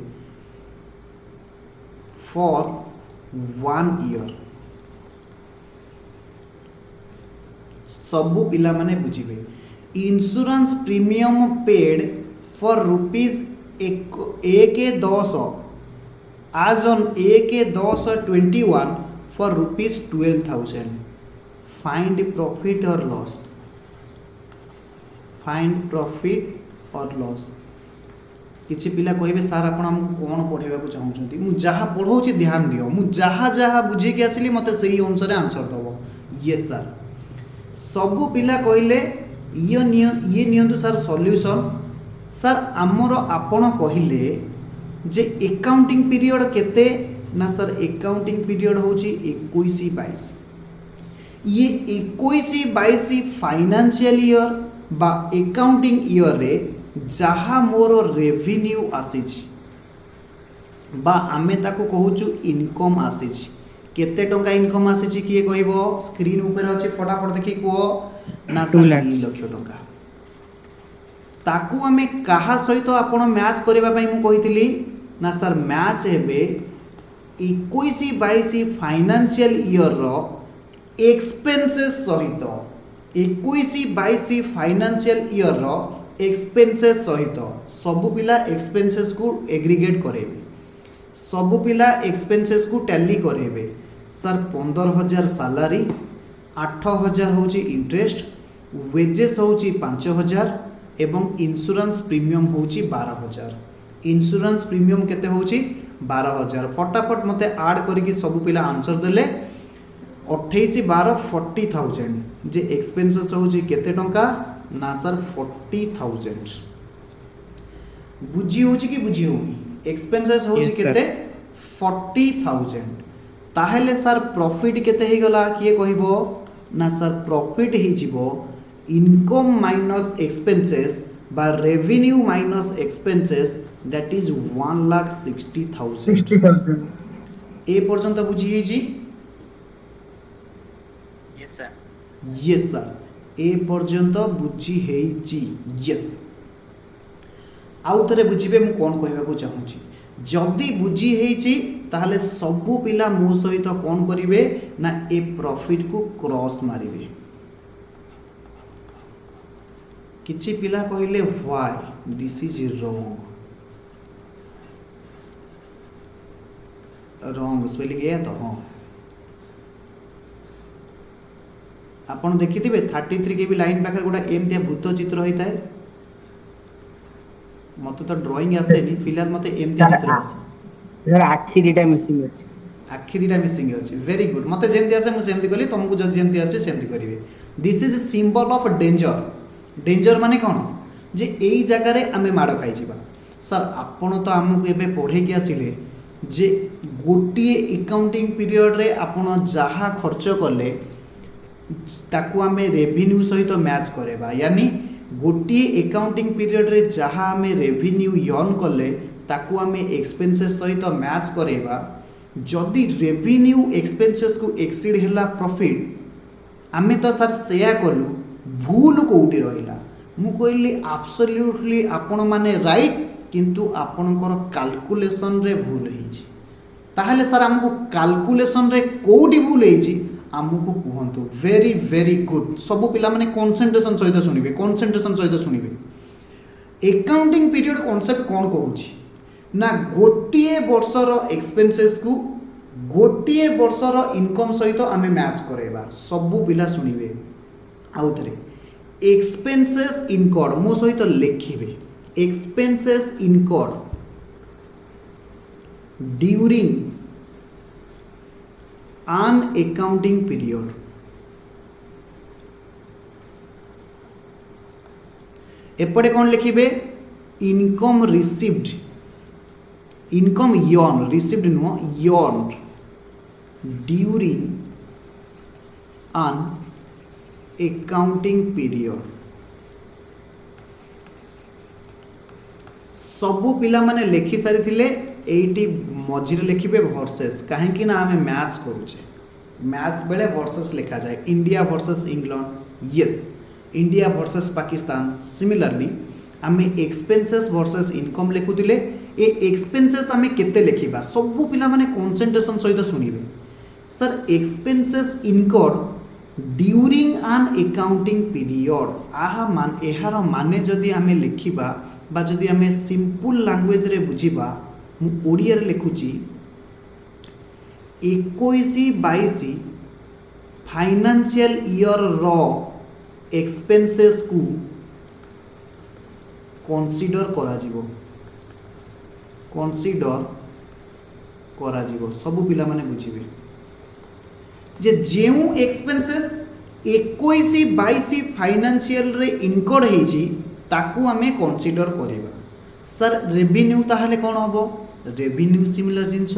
फॉर 1 ईयर। सबु पिला माने बुझिबे इंश्योरेंस प्रीमियम पेड फॉर ₹1,10 आज ऑन 1/10/21 फॉर ₹12,000। फाइंड प्रॉफिट और लॉस, फाइंड प्रॉफिट और लॉस। किछि पिला कहिबे सर आपण हमको कोन पढेबा को चाहउछंती, मु जहा पढौछि ध्यान दियो, मु जहा जहा बुझे के आसिली मते सही अनुसार आंसर दबो। यस सर, सब पिला कहिले ये नियंतु सर सॉल्यूशन। सर आमर आपण कहिले जे अकाउंटिंग पीरियड केते ना सर अकाउंटिंग पीरियड होछि 21-22। ये 21-22 फाइनेंशियल ईयर बा अकाउंटिंग ईयर रे जहा मोर रेवेन्यू आसीछि बा आमे ताको कहूछु इनकम आसीछि। केते टंका इनकम आसीछि किए कहबो? स्क्रीन ऊपर अछि, फटाफट देखि को ना सर 2 लाख टंका। ताकू आमे काहा सहित आपण मैच करबा पई मु कहितली ना सर मैच हेबे 21-22 फाइनेंशियल ईयर रो एक्सपेंसेस सहित, 21-22 फाइनेंशियल ईयर रो एक्सपेंसेस सहित। सब पिला एक्सपेंसेस को एग्रीगेट करेबे, सब पिला एक्सपेंसेस को टैली करेबे। सर 15,000 सैलरी, 8,000 होची इंटरेस्ट, वेजेस होची 5,000 एवं इंश्योरेंस प्रीमियम होची 12,000। इंश्योरेंस प्रीमियम केते होची 12,000। फटाफट मते ऐड करिकि सब पिला आंसर देले 28-12 40,000। जे एक्सपेंसेस होची केते टंका ना सर 40,000। बुझी होची कि बुझी होनी? एक्सपेंसेस होची केते 40,000 ताहेले सर प्रॉफिट केते हे गला किए कहबो ना सर प्रॉफिट हे जिवो इनकम माइनस एक्सपेंसेस बा revenue minus expenses that is 1,60,000 60,000 ए पर्यंत बुझी हे जी Yes, sir. यस सर ए पर्यंत बुझी हे जी यस आउ थरे बुझिबे मु कोन कहबा को चाहूची जदी बुझी हेची ताहले सबु पिला मो सहित कोन करिवे ना ए प्रॉफिट को क्रॉस मारिवे किछि पिला कहिले why this is wrong spelling गया तो हाँ आपण देखिथिबे 33 के भी लाइन पाखर गोटा एमतिया भूत चित्र होता है मते तो ड्राइंग आसेनी फिलहाल मते एमतिया चित्र आसे सर आखि दिटा मिसिंग अछि आखि दिटा मिसिंग अछि वेरी गुड मते जेमति आसे मु सेमति कली तुमको जो जेमति आसे सेमति करिवे this is symbol of danger danger माने कोन जे एई जगह रे आमे माड़ खाइ जिबा सर आपण तो हमकु एबे पढे के आसिले जे गोटिए अकाउंटिंग पीरियड रे आपण जहा खर्च करले ताकू आमे रेवेन्यू सहित मैच करेबा यानी गोटिए अकाउंटिंग पीरियड रे जहा आमे रेवेन्यू यर्न करले ताकू आमे एक्सपेंसेस सहित मैच करेबा जदि रेवेन्यू एक्सपेंसेस को एक्सीड हैला प्रॉफिट आमे तो सर सेया कलु भूल कोउटी रहिला मु कहली एब्सोल्युटली आपण माने राइट किंतु आपणकर कैलकुलेशन रे भूल हेछि ताहले सर हमको कैलकुलेशन रे कोउटी भूल हेछि आमको कहतु वेरी वेरी गुड सब पिला माने कंसंट्रेशन सहित शुणिबे अकाउंटिंग पीरियड कांसेप्ट कोन कहूछि ना गोटिए वर्षर एक्सपेंसेस को गोटिए वर्षर इनकम सहित आमे मैच करेबा सब पिला शुणिबे आउ थरे एक्सपेंसेस इनकर्ड मो सहित लिखिबे expenses incurred during an accounting period एपटे कौन लिखिबे income received income earn received no earn during an accounting period सबु पिला माने लिखि सारी थिले एटी मझिरे लिखिबे वर्सेस काहेकि ना आमे मैच करूचे मैच बेले वर्सेस लिखा जाए India versus England yes India versus Pakistan similarly आमे एक्सपेंसेस वर्सेस इनकम लिखुतिले ए एक्सपेंसेस आमे केते लिखिबा सबु पिला माने कंसंट्रेशन सहित सुनिबे sir expenses incurred during an accounting period आहा मान एहार माने जदि आमे लिखिबा बा जदि आमे सिंपल लैंग्वेज रे बुझिबा मु ओडिया रे लिखुची 21-22 फाइनेंशियल ईयर रो एक्सपेंसेस को कंसीडर करा जिवो सब पिला माने बुझिबे जे जेउ एक्सपेंसेस 21-22 फाइनेंशियल रे इनकर्ड हेजी ताकू आमे कंसीडर करिबा सर रेवेन्यू ताहले कोन होबो रेवेन्यू सिमिलर जिंस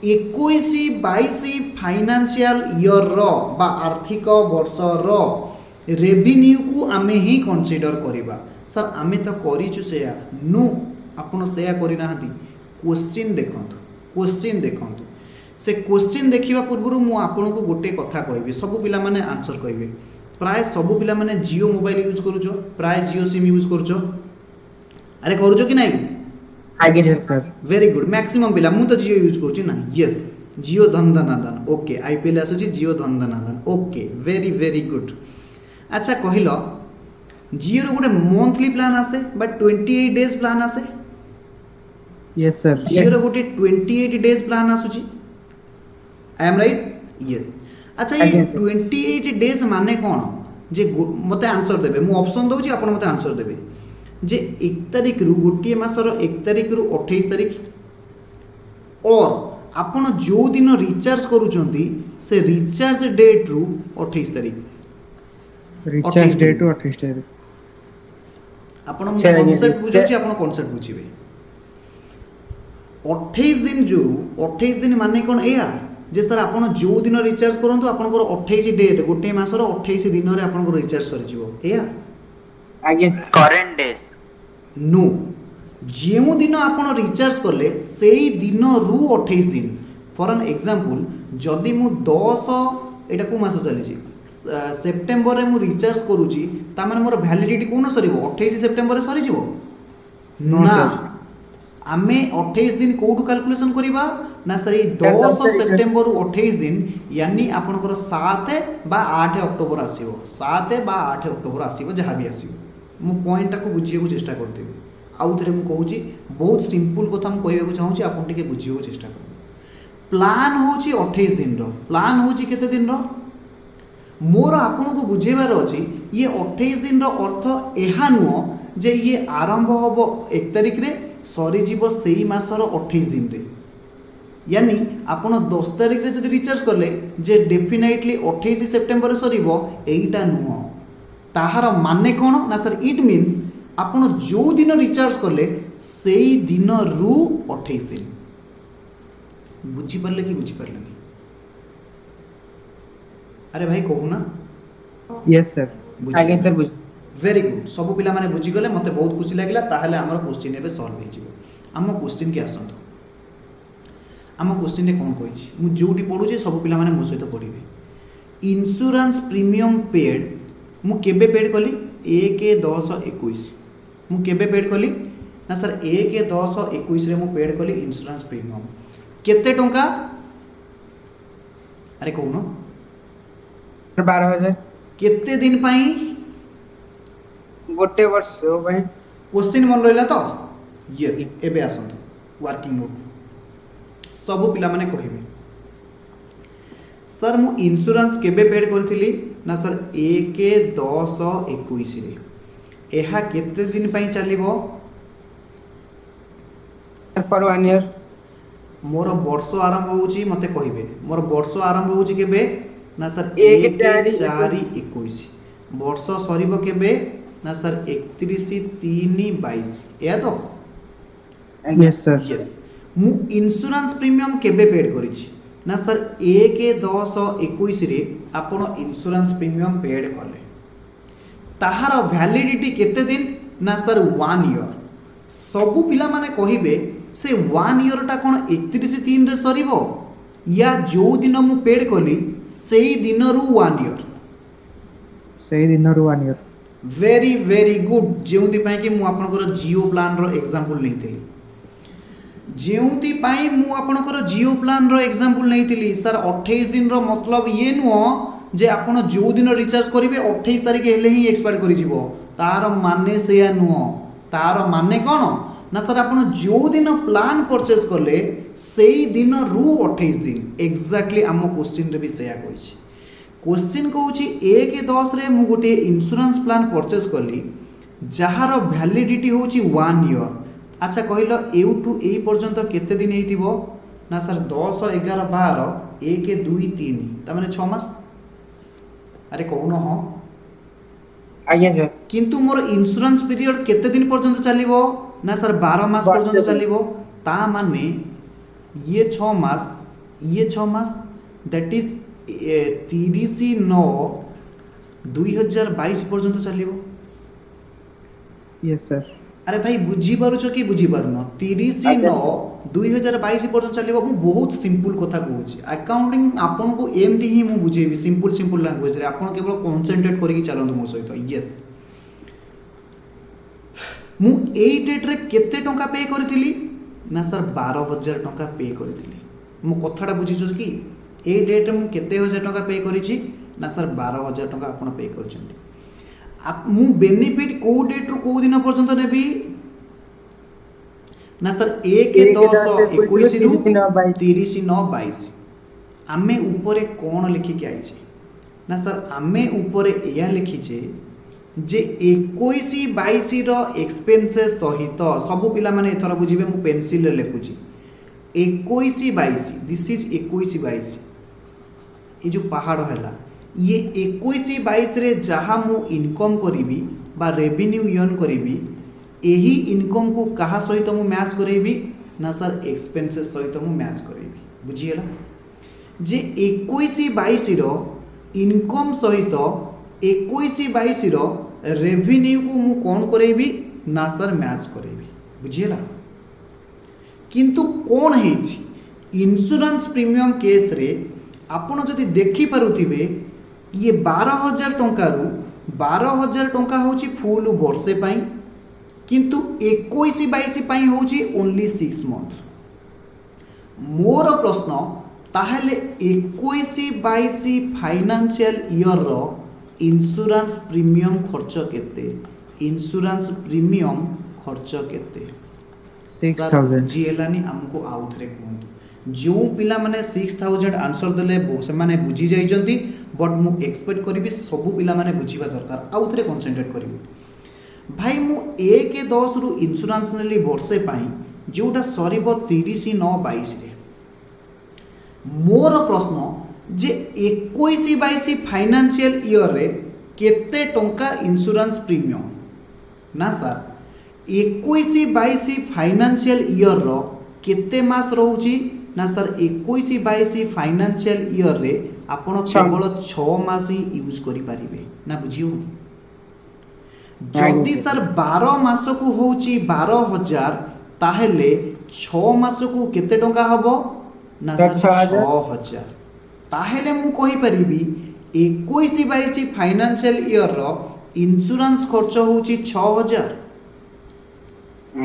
21-22 फाइनेंशियल ईयर रो बा आर्थिक वर्ष रो रेवेन्यू को आमे ही कंसीडर करिबा सर आमे तो करिछु सेया नो आपण सेया करि नाहंती क्वेश्चन देखंतु से क्वेश्चन देखिबा पूर्व मु आपन को गोटे कथा कहबी सब पिला माने आंसर कहबे प्राय सब पिला माने जियो मोबाइल यूज करूछो प्राय जियो सिम यूज करूछो अरे करूछो कि नहीं आगे सर वेरी गुड मैक्सिमम पिला मु तो जियो यूज करूछि ना yes Jio Dhandhanadhan okay IPL आसुछि Jio Dhandhanadhan okay very very good अच्छा कहिलो जियो रो गोटे मंथली प्लान आसे बट 28 डेज प्लान आसे यस सर जियो रो गोटे 28 डेज प्लान आसुछि आई एम राइट यस अच्छा ये 28 डेज माने कोन जे मते आंसर देबे मु ऑप्शन दउछि आपण मते आंसर देबे जे 1 तारिख रु गोटिए मासर 1 तारिख रु 28 तारिख और आपण जो दिन रिचार्ज करूचंती से रिचार्ज डेट रु 28 तारिख रिचार्ज डेट टू 28 तारिख आपण कॉन्सेप्ट बुझौछि आपण कॉन्सेप्ट बुझिबे अठाईस दिन जो 28 दिन माने कौन या जे सर आप जो दिन रिचार्ज करूँ आपंकर 28 डेट गोटे मसर 28 दिन में आप रिचार्ज सरीज या आगे सर Current days. नो जो दिन आप रिचार्ज कले से दिन रु 28 दिन फॉर एन एग्जांपल जदि मु 10 एटा को मास चली सेप्टेम्बर मु रिचार्ज करूची ताମାନେ मोर वैलिडिटी कोन सरीबो 28 सेप्टेम्बर सरी जीवो No, ना sir. आमे 28 दिन कोठू कैलकुलेशन करिबा ना सरी 10 10 सेप्टेम्बर रु 28 दिन यानी आपनकर 7 बा 8 अक्टोबर आसीबो 7 बा 8 अक्टोबर आसीबो जहा भी आसीबो मु पॉइंट को बुझियो चेष्टा करथिबी आउ थरे मु कहूची बहुत सिंपल कथा मु कहबा चाहूची आपन टिके बुझियो चेष्टा कर प्लान होची 28 दिन रो प्लान होची केते दिन रो मोर आपन को बुझेबार अछि ये 28 दिन रो अर्थ एहा नुओ जे ये आरंभ होबो 1 तारिख रे सरी जीवो सेही मासर 28 दिन रे यानी आपण 10 तारिख रे जदि रिचार्ज करले जे डेफिनेटली 28 सेप्टेम्बर सरीबो एईटा नुओ ताहार माने कोन ना सर इट मीन्स आपण जो दिन रिचार्ज करले सेही दिन रु 28 दिन बुझी परले कि बुझी परले अरे भाई कहू ना यस सर आगे सर बुझ वेरी गुड सब पिला माने बुझी गले मते बहुत खुशी लागला ताहले हमर क्वेश्चन एबे सॉल्व हे जिवो हम क्वेश्चन के आसंतो हम क्वेश्चन ने कोन कहिछि मु जोटी पढुछि सब पिला माने मो सहित पढिबे इंश्योरेंस प्रीमियम पेड मु केबे पेड कली 1/10/21 मु केबे पेड कली ना सर 1/10/21 रे मु पेड कली इंश्योरेंस प्रीमियम केते टंका अरे कहूनो 12,000 केते दिन पाई गोटे वर्ष भाई क्वेश्चन मन रहिला तो यस एबे आसंतु वर्किंग नोट सब पिला माने कहिबे सर मु इंश्योरेंस केबे पेड करथिली ना सर 1/10/21 रे एहा केते दिन पई चलिबो फॉर 1 ईयर मोर वर्ष आरंभ होउची मते कहिबे मोर वर्ष आरंभ होउची केबे ना सर 1/4/21 वर्ष सरीबो केबे ना सर 31/3/22 या तो यस सर यस मु इंश्योरेंस प्रीमियम केबे पेड करिछि ना सर 1/10/21 रे आपण इंश्योरेंस प्रीमियम पेड कले ताहार वैलिडिटी केते दिन ना सर 1 ईयर सब पिला माने कहिबे से 1 ईयर टा कोन 31/3 रे सरीबो या जो दिन मु पेड कली सेही दिन रु 1 ईयर सही दिन रो 1 ईयर वेरी वेरी गुड जेउंती पाई कि मु आपनकर जियो प्लान रो एग्जांपल लेथिली जेउंती पाई मु आपनकर जियो प्लान रो एग्जांपल लेथिली सर 28 दिन रो मतलब ये नुओ जे आपण जो दिन रिचार्ज करिवे 28 तारिख हेले ही एक्सपायर करि जिवो तार माने सेया नुओ तार माने कोन ना सर आपण जो दिन प्लान परचेज करले सेही दिन रु 28 दिन एग्जैक्टली आम क्वेश्चन रे भी सेया कहिछि क्वेश्चन कहूँ 1/10 रे मु गोटे इंश्योरेंस प्लान परचेज कली जार वैलिडिटी हूँ 1 ईयर अच्छा कहल एउ टू ए पर्यंत केते दिन हेतिबो ना सर 10 11 12 1 2 3 ता माने 6 मास अरे कहून हाँ आगे सर किंतु मोर इंश्योरेंस पीरियड केते दिन पर्यंत चलिबो ना सर 12 मास पर्यंत चलिबो ता माने ये 6 मास दैट इज 30/9/2022 पर्यंत चलिबो यस सर अरे भाई बुझी पारुछ कि बुझी पारुन 30/9/2022 पर्यंत चलिबो मु बहुत सिंपल कथा कहूची अकाउंटिंग आपन को एमती ही मु बुझेबी सिंपल लैंग्वेज रे आपन केवल कंसंट्रेट करिक चलंतु मो सहित यस मु एई डेट रे केते टंका पे करथिली ना सर 12,000 टंका पे करथिली मु कथाटा बुझिछ कि ए डेट मु केते हजार टंका पे करिछि ना सर 12,000 टंका आपण पे करछंती मु बेनिफिट को डेट रो को दिन पर्यंत नेबी ना सर 1/10/21 रु 30/9/22 आमे ऊपर कोन लिखि के आइछे ना सर आमे ऊपर एया लिखिछे जे 21/22 रो एक्सपेंसेस सहित सब पिला माने एथरा बुझिबे मु पेंसिल रे लिखुची 21/22 दिस इज 21/22 ये जो पहाड़ है ये 21/22 रे जहाँ मु इनकम करी बा रेवेन्यू अर्न करी यही इनकम को कहा सहित मु मैच करेबी ना सर एक्सपेंसेस सहित मु मैच करेबी बुझीगला जे 21-22 रो इनकम सहित 21-22 रो रेवेन्यू को मु कौन करेबी ना सर मैच करेबी बुझीगला किंतु कौन है इंश्योरेंस प्रीमियम केस रे आपण जदि देखि पारुथिबे ये 12,000 टंका रु 12,000 टंका होची फुल वर्षे पाई किंतु 21-22 पाई होची ओनली 6 मंथ मोर प्रश्न ताहले 21-22 फाइनेंशियल ईयर रो इंश्योरेंस प्रीमियम खर्च केते इंश्योरेंस प्रीमियम खर्च केते 6000 जीएलानी हमको आउ थरे कहतु जो पिला माने 6000 आंसर देले से माने बुझी जाइजंती बट मु एक्सपेक्ट करिवि सब पिला माने बुझीबा दरकार आउ थरे कंसंट्रेट करिवि भाई मु 1-10 रु इंश्योरेंस नेली वर्षे पाई जोटा सरीबो 30/9/22 रे मोर प्रश्न जे 21-22 फाइनेंशियल ईयर रे केते टंका इंश्योरेंस प्रीमियम ना सर 21-22 फाइनेंशियल ईयर रो केते मास रहउची ना सर 21-22 फाइनेंशियल ईयर रे आपण केवल 6 मास ही यूज करि पारिबे ना बुझियो जल्दी सर 12 मास को होउची 12,000 ताहेले 6 मास को केते टंका हबो ना सर 6,000 ताहेले मु कहि परिबी 21-22 फाइनेंशियल ईयर रो इंश्योरेंस खर्च होउची 6,000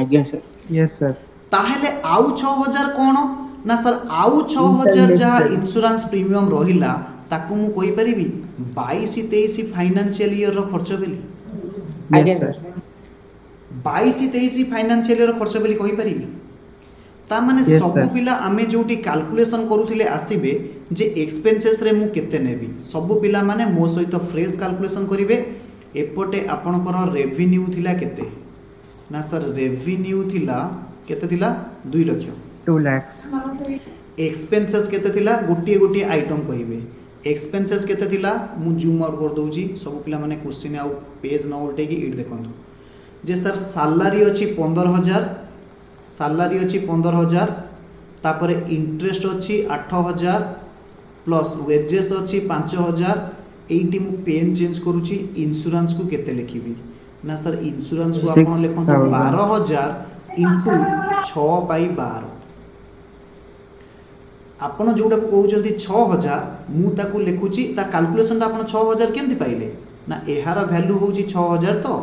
आज्ञा सर यस सर ताहेले आउ 6,000 कोन ना सर आउ 6,000 जहा इंश्योरेंस प्रीमियम रहिला ताकू मु कहि परिबी 22-23 फाइनेंशियल ईयर रो खर्च बेली आज्ञा सर 22-23 फाइनेंशियल ईयर रो खर्च बेली कहि परिबी ता माने Yes, सब sir. पिला आमे जोटी कैलकुलेशन करूथिले आसीबे जे एक्सपेंसेस रे मु केते नेबी सब पिला माने मो सहित फ्रेश कैलकुलेशन करिवे एपटे आपनकर रेवेन्यू थिला केते ना सर रेवेन्यू थिला केते थिला 2 लाख 2 lakhs एक्सपेंसेस केते थिला गोटी गोटी आइटम कहिबे एक्सपेंसेस केते थिला मु जूम आउट कर दउची सब पिला माने क्वेश्चन आउ पेज न उल्टे की इट देखंतु जे सर सैलरी अछि 15,000 सैलरी अछि 15,000 तापरे इंटरेस्ट अछि 8,000 प्लस वेजेस अछि 5,000 एटी मु पेन चेंज करूची इंश्योरेंस को केते लिखिबी ना सर इंश्योरेंस को आपण लिखंतु 12,000 इंटू 6/12 आपण जोटा को कहउचंती 6,000 मु ताको लिखुची ता कैलकुलेशन ता आपण 6,000 केमति पाइले ना एहार वैल्यू होउची 6,000 तो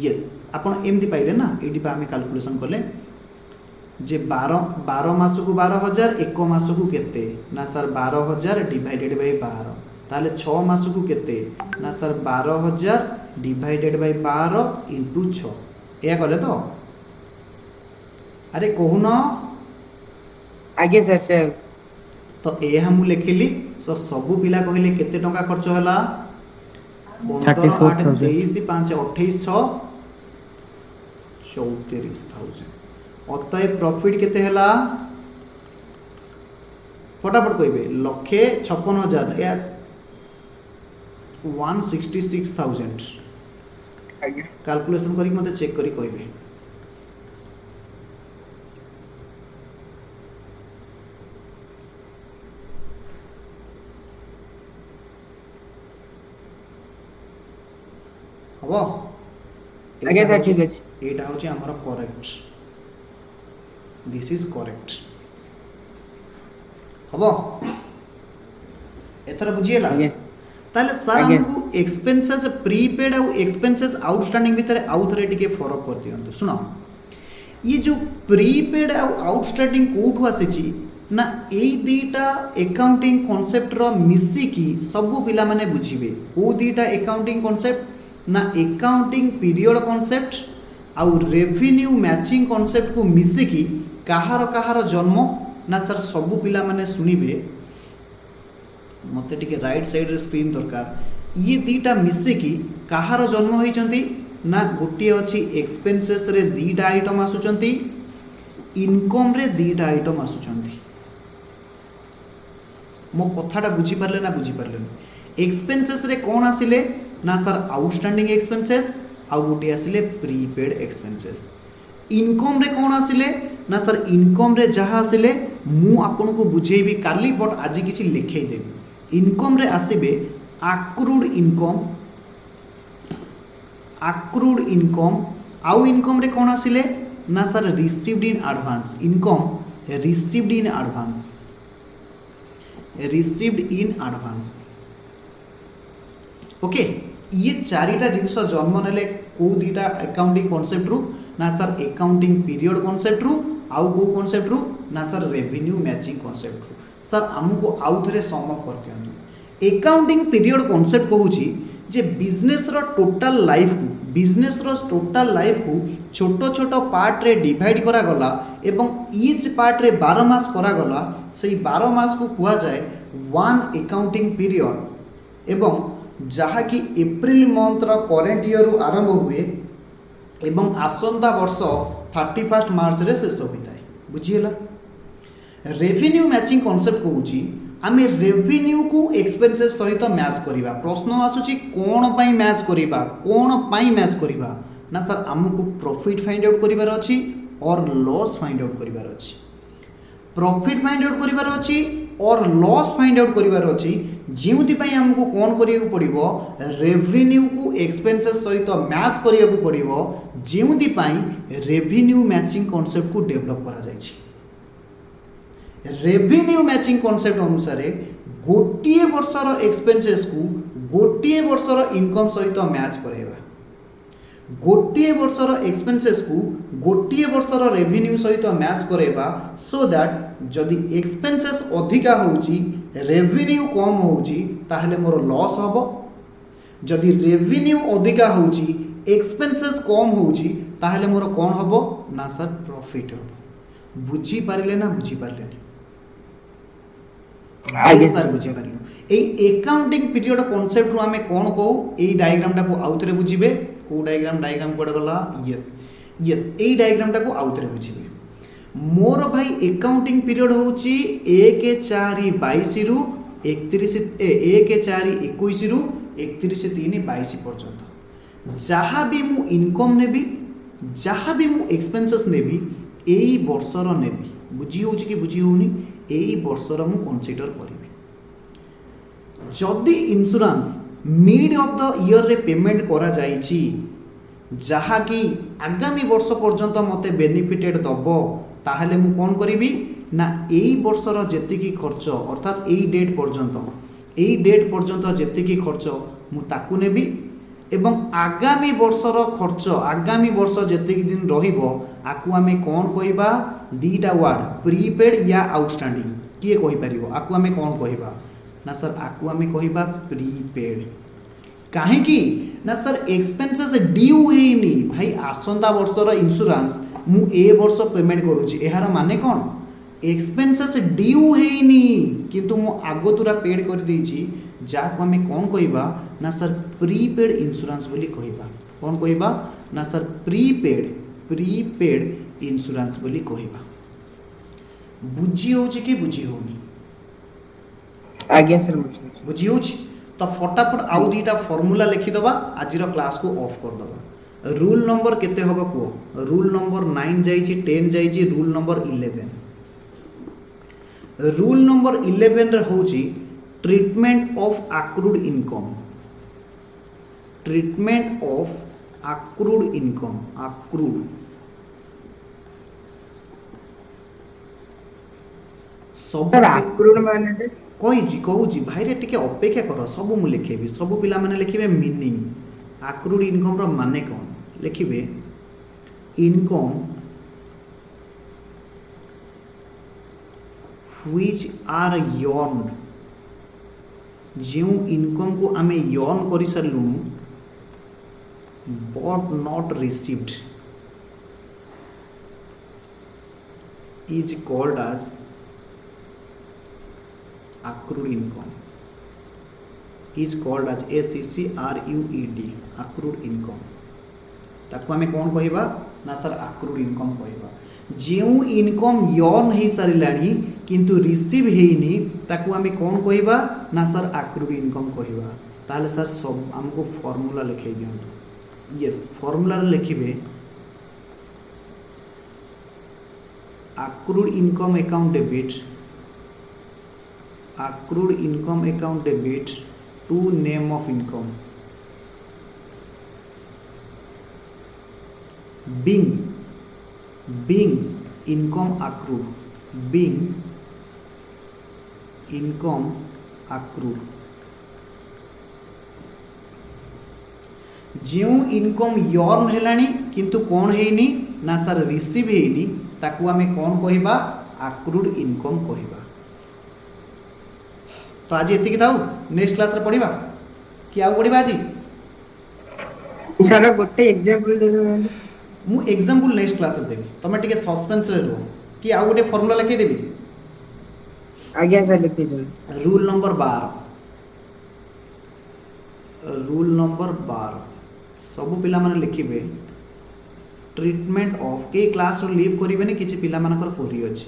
यस आपण एमति पाइले ना एडी पा हमें कैलकुलेशन करले जे 12 मास को 12,000 एक मास को केते ना सर 12,000 डिवाइडेड बाय 12 ताले 6 मास को केते ना सर 12,000 डिवाइडेड बाय 12 इंटू 6 या कले तो अरे कहून आज्ञा सर सर तो ए हम लिखिली सो सब पिला कहले केते टंका खर्च होला 15 8 23 5 28 6 34,000 अतः प्रॉफिट केते हला फटाफट कहबे 1,56,000 या 166,000 आज्ञा कैलकुलेशन करी मते चेक करी कहबे हबो आज्ञा सर ठीक अछि एटा होची हमर करेक्ट दिस इज करेक्ट हबो एथरा बुझिएला आज्ञा ताले सर आज्ञा। हमको एक्सपेंसेस प्रीपेड और एक्सपेंसेस आउटस्टैंडिंग भितर आउ थरे टिके फरक कर दियंतु सुनो ये जो प्रीपेड और आउटस्टैंडिंग कोठु आसीची ना एई दीटा अकाउंटिंग कांसेप्ट रो मिसी की सब पिला माने बुझिबे को दीटा अकाउंटिंग कांसेप्ट ना अकाउंटिंग पीरियड कांसेप्ट और रेवेन्यू मैचिंग कांसेप्ट को मिसी की कहार जन्म ना सर सब पिला माने सुनिबे मते टिके राइट साइड रे स्क्रीन दरकार ये दीटा मिसे की कहार जन्म होइचंती ना गोटी अछि एक्सपेंसेस रे दीटा आइटम आसुचंती इनकम रे दीटा आइटम आसुचंती मो कथाटा बुझी पारले ना बुझी पारले एक्सपेंसेस रे कोन आसिले ना सर आउटस्टैंडिंग एक्सपेंसेस आ गोटी आसिले प्रीपेड एक्सपेंसेस इनकम रे कोन आसिले ना सर इनकम रे जहाँ आसिले मु आपन को बुझेबी काली बट आज किछि लिखै देबी इनकम रे आसीबे आक्रूड इनकम आउ इनकम रे कोन आसिले ना sir received in advance income received in advance okay ये चारिटा जिनस जन्म नेले को दीटा अकाउंटिंग कॉन्सेप्ट रु ना सर अकाउंटिंग पीरियड कॉन्सेप्ट रु आउ को कॉन्सेप्ट रु ना सर रेवेन्यू मैचिंग कॉन्सेप्ट रु सर हमको आउ थरे सम अप कर दियंतु अकाउंटिंग पीरियड कॉन्सेप्ट कहूची जे बिजनेस रो टोटल लाइफ को छोट छोट पार्ट रे डिवाइड करा गला एवं ईच पार्ट रे 12 मास करा गला सेही 12 मास को कुआ जाए वन अकाउंटिंग पीरियड एवं जहा कि एप्रिल मंथ रो करेंट ईयर रु आरंभ हुए एवं आसंता वर्ष 31 मार्च रे शेष होता है बुझीला रेवेन्यू मैचिंग कॉन्सेप्ट कहूची आमे रेवेन्यू को एक्सपेंसेस सहित मैच करिबा प्रश्न आसुची कोन पई मैच करिबा ना सर हमको प्रॉफिट फाइंड आउट करिबार अछि और लॉस फाइंड आउट करिबार अछि प्रॉफिट फाइंड आउट करिबार अछि और लॉस फाइंड आउट करिबार अछि जेउति पई हमको कोन करियौ पड़िबो रेवेन्यू को एक्सपेंसेस सहित मैच करियौ पड़िबो जेउति पई रेवेन्यू मैचिंग कॉन्सेप्ट को डेवलप करा जाय छी रेवेन्यू मैचिंग कॉन्सेप्ट अनुसार गोटे वर्षर एक्सपेंसेस को गोटे वर्षर इनकम सहित मैच कराइबा गोटे वर्षर एक्सपेंसेस को गोटे वर्षर रेवेन्यू सहित मैच कराइबा सो दैट जदि एक्सपेंसेस अधिका होउची रेवेन्यू कम होउची ताहले मोर लॉस हबो जदि रेवेन्यू अधिका होउची एक्सपेंसेस कम होउची ताहले मोर कोन हबो ना सर प्रॉफिट हबो बुझी पारिले ना बुझी पारिले सर बुझी पारिलो एई अकाउंटिंग पीरियड कांसेप्ट रु हमें कोन कहू एई डायग्राम टा को आउथरे बुझिबे को डायग्राम कोड गला यस एई डायग्राम टा को आउथरे बुझिबे मोर भाई अकाउंटिंग पीरियड होची 1/4/22 रु 1/4/21 रु 31/3/22 पर्यंत जहाँ भी मु इनकम नेबी जहाँ भी मु एक्सपेंसेस नेबी एई वर्षर नेबी बुझी होची कि बुझी होनी एई वर्षर मु कंसीडर करिबी जदि insurance mid of the year रे पेमेंट करा जाईची जहाँ कि आगामी वर्ष पर्यंत मते बेनिफिटेड दबो ताहले मु कोन करिबी ना एई वर्षर जेतिकी खर्च अर्थात एई डेट पर्यंत जेतिकी खर्च मु ताकू नेबी एवं आगामी वर्षर खर्च आगामी वर्ष जेतिकी दिन रहिबो आकु आमे कोन कहिबा दीटा वर्ड प्रीपेड या आउटस्टैंडिंग किए कहि परिबो आकु आमे कोन कहिबा ना सर आकु आमे कहिबा प्रीपेड काहे कि ना सर एक्सपेंसेस ड्यू हेनी भाई आसंता वर्षर इंश्योरेंस मु ए वर्ष पेमेंट करूची एहार माने कोन एक्सपेंसेस ड्यू हेनी किंतु मु आगतुरा पेड कर देची जाको आमे कोन कहिबा ना सर प्रीपेड इंश्योरेंस बोली कहिबा कोन कहिबा ना सर प्रीपेड इंश्योरेंस बोली कहिबा बुझी होची कि बुझी होनी आज्ञा सर बुझी होची तो फटाफट आउ दीटा फार्मूला लिखि दबा आजिर क्लास को ऑफ कर दबा रूल नंबर केते होबा को रूल नंबर 9 जाईची 10 जाईची रूल नंबर 11 रूल नंबर 11 रे होची treatment of accrued income accrued सब सर अक्रूड माने कहूँ भाई रे टिके अपेक्षा कर सब मु लिखेबी सब पिला माने लिखिबे मीनिंग अक्रूड इनकम रो माने कोन लिखिबे इनकम व्हिच आर यर्न जो इनकम को आमे यर्न करि सरलु but not received is called as accrued income is called as ACCRUED accrued income ताको हमें कौन कहिबा ना सर accrued income कहिबा जेउ इनकम यर्न हे सारिलानी किंतु रिसीव हेनी ताको हमें कौन कहिबा ना सर accrued income कहिबा ताले सर सब हमको फार्मूला लिखै दियंतु यस फार्मूला लिखिबे accrued income account debit, accrued income account debit to name of income, being income accrued, being income accrued, जो इनकम यर्न हेलानी किंतु कौन हेनी ना सर रिसीव हेनी ताकू आमे कौन कहिबा accrued income कहिबा। तो आज एतिकी थाउ नेक्स्ट क्लास रे पढिबा कि आउ पढिबा आज सर गोटे एग्जांपल दे दो मु एग्जांपल नेक्स्ट क्लास रे देबी तमे टिके सस्पेंस रे रहो कि आउ गोटे फार्मूला लिखि देबी। आज्ञा सर लिखि दो रूल नंबर 12 सब पिला माने लिखिबे ट्रीटमेंट ऑफ के क्लास रो लीव करिबेनी किछि पिला मानकर कोरी अछि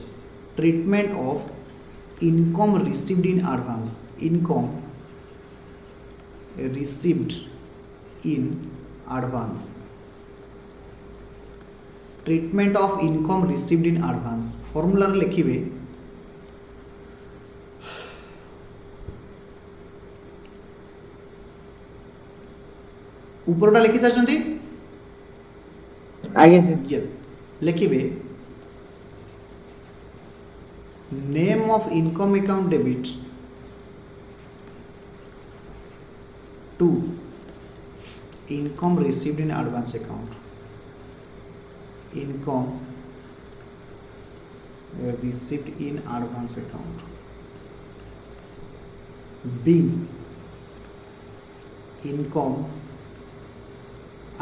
treatment of income received in advance income received in advance treatment of income received in advance formula रे लिखिबे ऊपरटा लिखि सारछंती आज्ञा सर यस लिखिबे name of income account debit to income received in advance account income received in advance account being income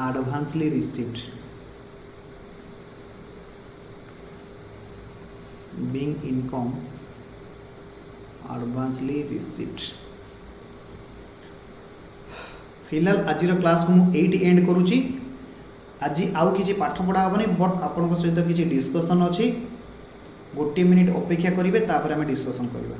advancely received being income advancely received फिलहाल आज class को एट एंड करुच्ची आज आउ किसी पाठ पढ़ा हेनी बट आपण सहित किसी डिस्कसन अच्छी गोटे मिनिट अपेक्षा करेंगे तापर आम डिस्कसन करवा।